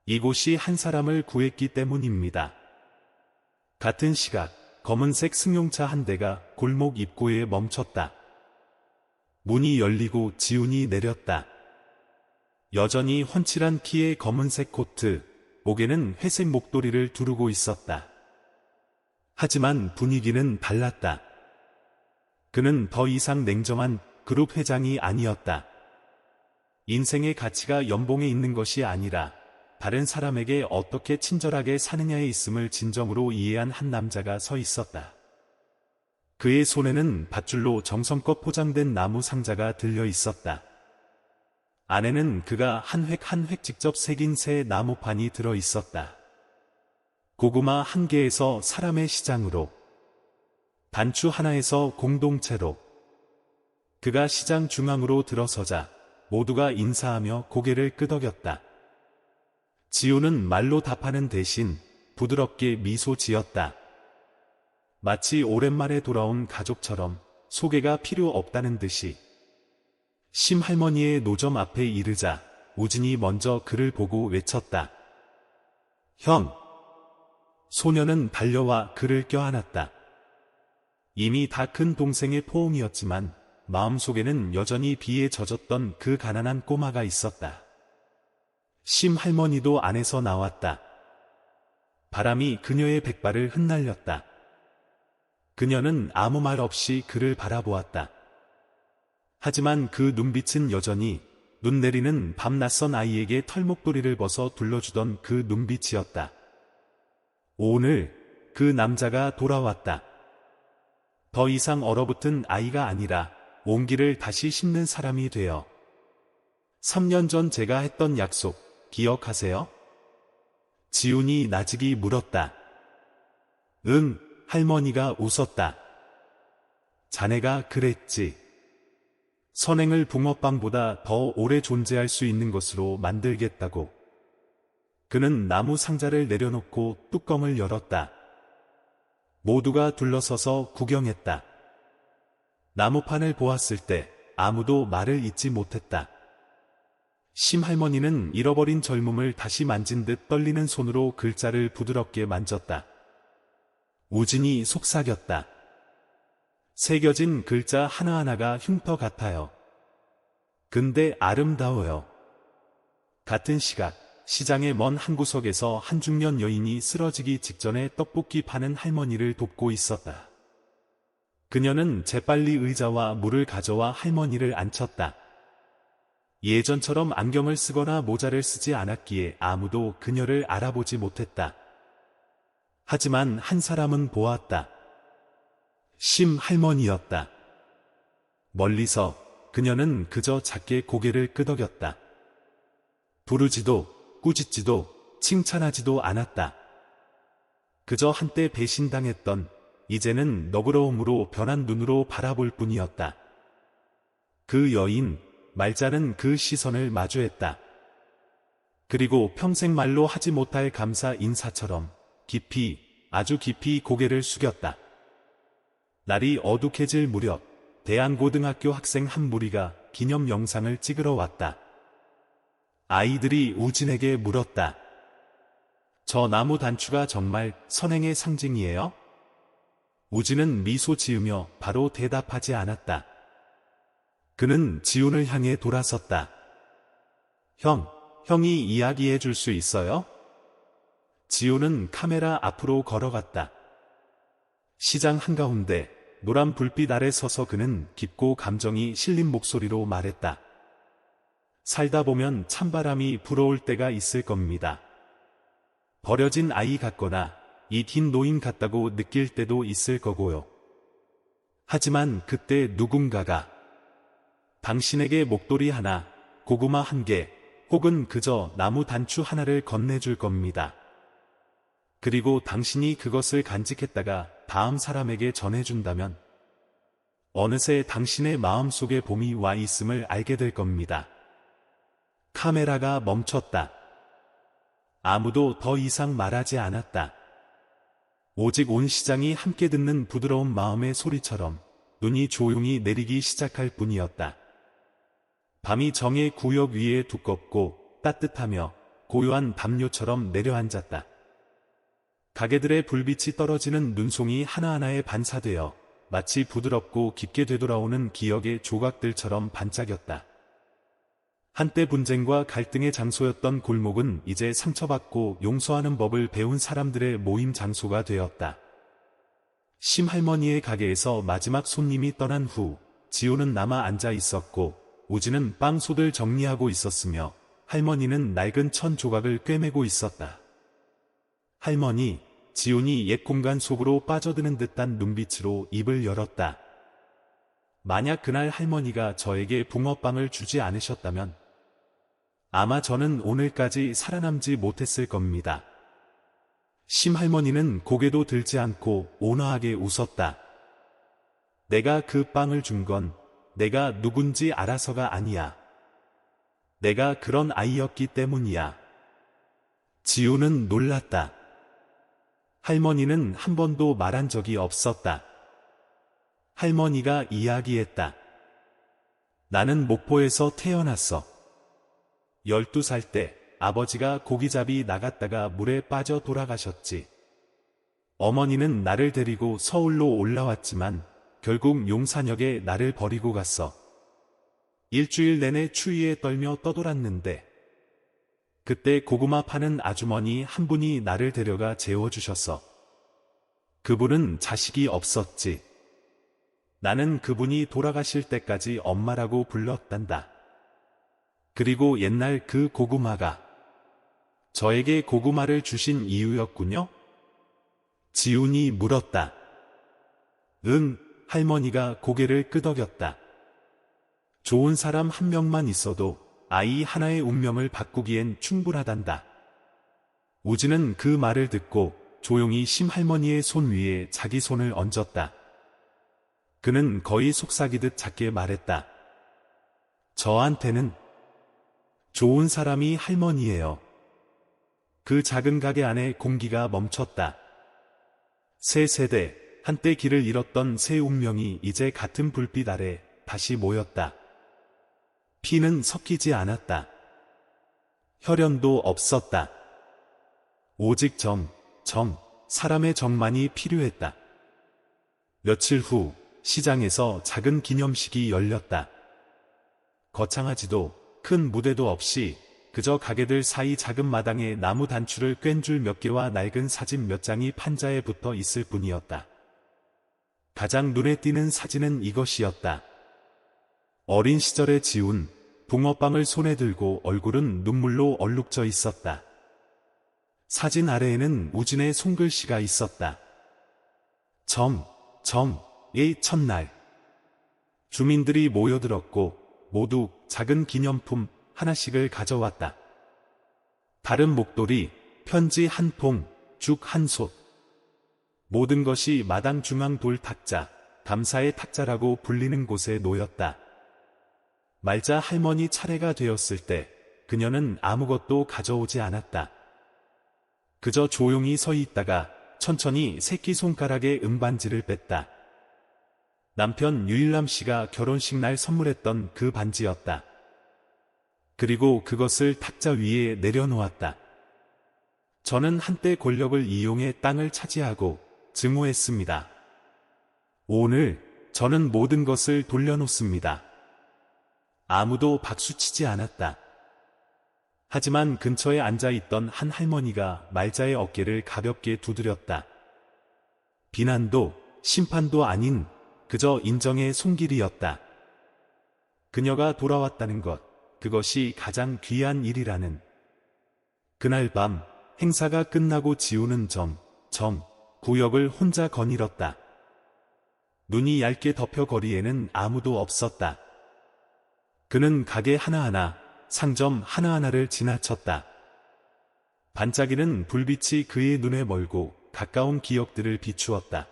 A: 이곳이 한 사람을 구했기 때문입니다. 같은 시각 검은색 승용차 한 대가 골목 입구에 멈췄다. 문이 열리고 지훈이 내렸다. 여전히 훤칠한 키에 검은색 코트, 목에는 회색 목도리를 두르고 있었다. 하지만 분위기는 달랐다. 그는 더 이상 냉정한 그룹 회장이 아니었다. 인생의 가치가 연봉에 있는 것이 아니라 다른 사람에게 어떻게 친절하게 사느냐에 있음을 진정으로 이해한 한 남자가 서 있었다. 그의 손에는 밧줄로 정성껏 포장된 나무 상자가 들려 있었다. 안에는 그가 한 획 한 획 직접 새긴 새 나무판이 들어 있었다. 고구마 한 개에서 사람의 시장으로, 단추 하나에서 공동체로. 그가 시장 중앙으로 들어서자 모두가 인사하며 고개를 끄덕였다. 지우는 말로 답하는 대신 부드럽게 미소 지었다. 마치 오랜만에 돌아온 가족처럼 소개가 필요 없다는 듯이. 심할머니의 노점 앞에 이르자 우진이 먼저 그를 보고 외쳤다. 형! 소녀는 달려와 그를 껴안았다. 이미 다 큰 동생의 포옹이었지만 마음속에는 여전히 비에 젖었던 그 가난한 꼬마가 있었다. 심할머니도 안에서 나왔다. 바람이 그녀의 백발을 흩날렸다. 그녀는 아무 말 없이 그를 바라보았다. 하지만 그 눈빛은 여전히 눈 내리는 밤 낯선 아이에게 털목도리를 벗어 둘러주던 그 눈빛이었다. 오늘 그 남자가 돌아왔다. 더 이상 얼어붙은 아이가 아니라 온기를 다시 심는 사람이 되어. 3년 전 제가 했던 약속 기억하세요? 지훈이 나직이 물었다. 응, 할머니가 웃었다. 자네가 그랬지. 선행을 붕어빵보다 더 오래 존재할 수 있는 것으로 만들겠다고. 그는 나무 상자를 내려놓고 뚜껑을 열었다. 모두가 둘러서서 구경했다. 나무판을 보았을 때 아무도 말을 잇지 못했다. 심할머니는 잃어버린 젊음을 다시 만진 듯 떨리는 손으로 글자를 부드럽게 만졌다. 우진이 속삭였다. 새겨진 글자 하나하나가 흉터 같아요. 근데 아름다워요. 같은 시각, 시장의 먼 한 구석에서 한 중년 여인이 쓰러지기 직전에 떡볶이 파는 할머니를 돕고 있었다. 그녀는 재빨리 의자와 물을 가져와 할머니를 앉혔다. 예전처럼 안경을 쓰거나 모자를 쓰지 않았기에 아무도 그녀를 알아보지 못했다. 하지만 한 사람은 보았다. 심할머니였다. 멀리서 그녀는 그저 작게 고개를 끄덕였다. 부르지도 꾸짖지도 칭찬하지도 않았다. 그저 한때 배신당했던 이제는 너그러움으로 변한 눈으로 바라볼 뿐이었다. 그 여인, 말자는 그 시선을 마주했다. 그리고 평생 말로 하지 못할 감사 인사처럼 깊이, 아주 깊이 고개를 숙였다. 날이 어둑해질 무렵 대한고등학교 학생 한 무리가 기념 영상을 찍으러 왔다. 아이들이 우진에게 물었다. 저 나무 단추가 정말 선행의 상징이에요? 우진은 미소 지으며 바로 대답하지 않았다. 그는 지훈을 향해 돌아섰다. 형이 이야기해 줄 수 있어요? 지훈은 카메라 앞으로 걸어갔다. 시장 한가운데 노란 불빛 아래 서서 그는 깊고 감정이 실린 목소리로 말했다. 살다 보면 찬바람이 불어올 때가 있을 겁니다. 버려진 아이 같거나 이 긴 노인 같다고 느낄 때도 있을 거고요. 하지만 그때 누군가가 당신에게 목도리 하나, 고구마 한 개, 혹은 그저 나무 단추 하나를 건네줄 겁니다. 그리고 당신이 그것을 간직했다가 다음 사람에게 전해준다면 어느새 당신의 마음속에 봄이 와 있음을 알게 될 겁니다. 카메라가 멈췄다. 아무도 더 이상 말하지 않았다. 오직 온 시장이 함께 듣는 부드러운 마음의 소리처럼 눈이 조용히 내리기 시작할 뿐이었다. 밤이 정의 구역 위에 두껍고 따뜻하며 고요한 담요처럼 내려앉았다. 가게들의 불빛이 떨어지는 눈송이 하나하나에 반사되어 마치 부드럽고 깊게 되돌아오는 기억의 조각들처럼 반짝였다. 한때 분쟁과 갈등의 장소였던 골목은 이제 상처받고 용서하는 법을 배운 사람들의 모임 장소가 되었다. 심할머니의 가게에서 마지막 손님이 떠난 후 지호는 남아 앉아 있었고 우진은 빵솥을 정리하고 있었으며 할머니는 낡은 천 조각을 꿰매고 있었다. 할머니, 지훈이 옛 공간 속으로 빠져드는 듯한 눈빛으로 입을 열었다. 만약 그날 할머니가 저에게 붕어빵을 주지 않으셨다면 아마 저는 오늘까지 살아남지 못했을 겁니다. 심할머니는 고개도 들지 않고 온화하게 웃었다. 내가 그 빵을 준 건 내가 누군지 알아서가 아니야. 내가 그런 아이였기 때문이야. 지우는 놀랐다. 할머니는 한 번도 말한 적이 없었다. 할머니가 이야기했다. 나는 목포에서 태어났어. 12살 때 아버지가 고기잡이 나갔다가 물에 빠져 돌아가셨지. 어머니는 나를 데리고 서울로 올라왔지만 결국 용산역에 나를 버리고 갔어. 일주일 내내 추위에 떨며 떠돌았는데 그때 고구마 파는 아주머니 한 분이 나를 데려가 재워주셨어. 그분은 자식이 없었지. 나는 그분이 돌아가실 때까지 엄마라고 불렀단다. 그리고 옛날 그 고구마가 저에게 고구마를 주신 이유였군요? 지훈이 물었다. 응, 할머니가 고개를 끄덕였다. 좋은 사람 한 명만 있어도 아이 하나의 운명을 바꾸기엔 충분하단다. 우진은 그 말을 듣고 조용히 심할머니의 손 위에 자기 손을 얹었다. 그는 거의 속삭이듯 작게 말했다. 저한테는 좋은 사람이 할머니예요. 그 작은 가게 안에 공기가 멈췄다. 세 세대, 한때 길을 잃었던 새 운명이 이제 같은 불빛 아래 다시 모였다. 피는 섞이지 않았다. 혈연도 없었다. 오직 사람의 정만이 필요했다. 며칠 후 시장에서 작은 기념식이 열렸다. 거창하지도 큰 무대도 없이 그저 가게들 사이 작은 마당에 나무 단추를 꿰인 줄 몇 개와 낡은 사진 몇 장이 판자에 붙어 있을 뿐이었다. 가장 눈에 띄는 사진은 이것이었다. 어린 시절의 지훈, 붕어빵을 손에 들고 얼굴은 눈물로 얼룩져 있었다. 사진 아래에는 우진의 손글씨가 있었다. 의 첫날. 주민들이 모여들었고 모두 작은 기념품 하나씩을 가져왔다. 다른 목도리, 편지 한 통, 죽 한 솥. 모든 것이 마당 중앙 돌 탁자, 감사의 탁자라고 불리는 곳에 놓였다. 말자 할머니 차례가 되었을 때 그녀는 아무것도 가져오지 않았다. 그저 조용히 서 있다가 천천히 새끼손가락에 은반지를 뺐다. 남편 유일남 씨가 결혼식 날 선물했던 그 반지였다. 그리고 그것을 탁자 위에 내려놓았다. 저는 한때 권력을 이용해 땅을 차지하고 증오했습니다. 오늘 저는 모든 것을 돌려놓습니다. 아무도 박수치지 않았다. 하지만 근처에 앉아있던 한 할머니가 말자의 어깨를 가볍게 두드렸다. 비난도 심판도 아닌 그저 인정의 손길이었다. 그녀가 돌아왔다는 것, 그것이 가장 귀한 일이라는. 그날 밤 행사가 끝나고 지우는 구역을 혼자 거닐었다. 눈이 얇게 덮여 거리에는 아무도 없었다. 그는 가게 하나하나, 상점 하나하나를 지나쳤다. 반짝이는 불빛이 그의 눈에 멀고 가까운 기억들을 비추었다.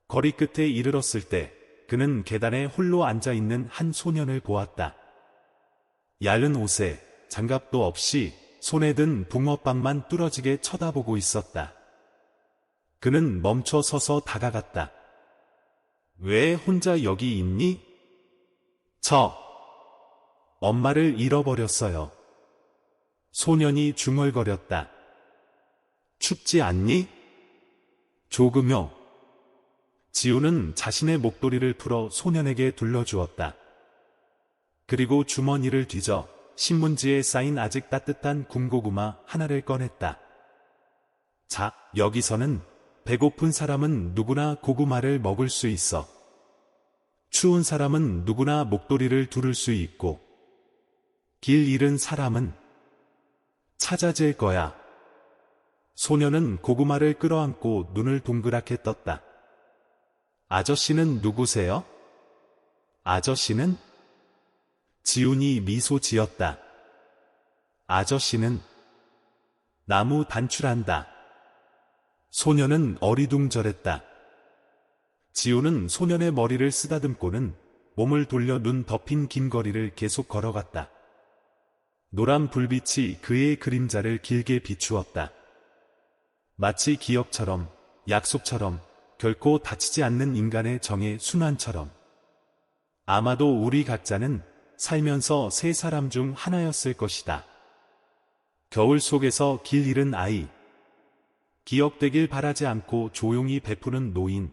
A: 거리 끝에 이르렀을 때 그는 계단에 홀로 앉아있는 한 소년을 보았다. 얇은 옷에 장갑도 없이 손에 든 붕어빵만 뚫어지게 쳐다보고 있었다. 그는 멈춰 서서 다가갔다. 왜 혼자 여기 있니? 엄마를 잃어버렸어요. 소년이 중얼거렸다. 춥지 않니? 조금요. 지우는 자신의 목도리를 풀어 소년에게 둘러주었다. 그리고 주머니를 뒤져 신문지에 쌓인 아직 따뜻한 군고구마 하나를 꺼냈다. 자, 여기서는 배고픈 사람은 누구나 고구마를 먹을 수 있어. 추운 사람은 누구나 목도리를 두를 수 있고, 길 잃은 사람은 찾아질 거야. 소녀는 고구마를 끌어안고 눈을 동그랗게 떴다. 아저씨는 누구세요? 아저씨는? 지훈이 미소 지었다. 아저씨는 나무 단출한다. 소녀는 어리둥절했다. 지훈은 소년의 머리를 쓰다듬고는 몸을 돌려 눈 덮인 긴 거리를 계속 걸어갔다. 노란 불빛이 그의 그림자를 길게 비추었다. 마치 기억처럼, 약속처럼, 결코 다치지 않는 인간의 정의 순환처럼. 아마도 우리 각자는 살면서 세 사람 중 하나였을 것이다. 겨울 속에서 길 잃은 아이, 기억되길 바라지 않고 조용히 베푸는 노인,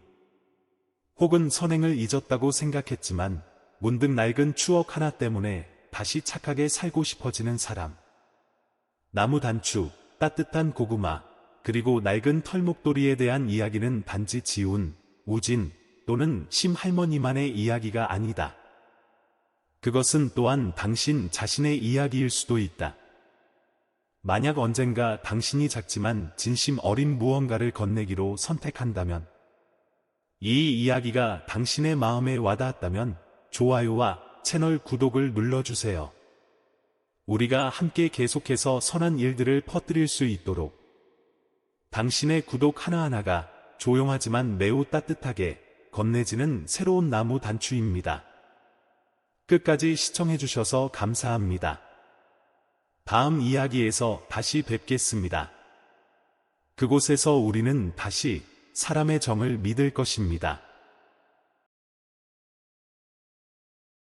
A: 혹은 선행을 잊었다고 생각했지만 문득 낡은 추억 하나 때문에 다시 착하게 살고 싶어지는 사람. 나무 단추, 따뜻한 고구마, 그리고 낡은 털목도리에 대한 이야기는 단지 지훈, 우진 또는 심할머니만의 이야기가 아니다. 그것은 또한 당신 자신의 이야기일 수도 있다. 만약 언젠가 당신이 작지만 진심 어린 무언가를 건네기로 선택한다면, 이 이야기가 당신의 마음에 와닿았다면 좋아요와 채널 구독을 눌러주세요. 우리가 함께 계속해서 선한 일들을 퍼뜨릴 수 있도록 당신의 구독 하나하나가 조용하지만 매우 따뜻하게 건네지는 새로운 나무 단추입니다. 끝까지 시청해주셔서 감사합니다. 다음 이야기에서 다시 뵙겠습니다. 그곳에서 우리는 다시 사람의 정을 믿을 것입니다.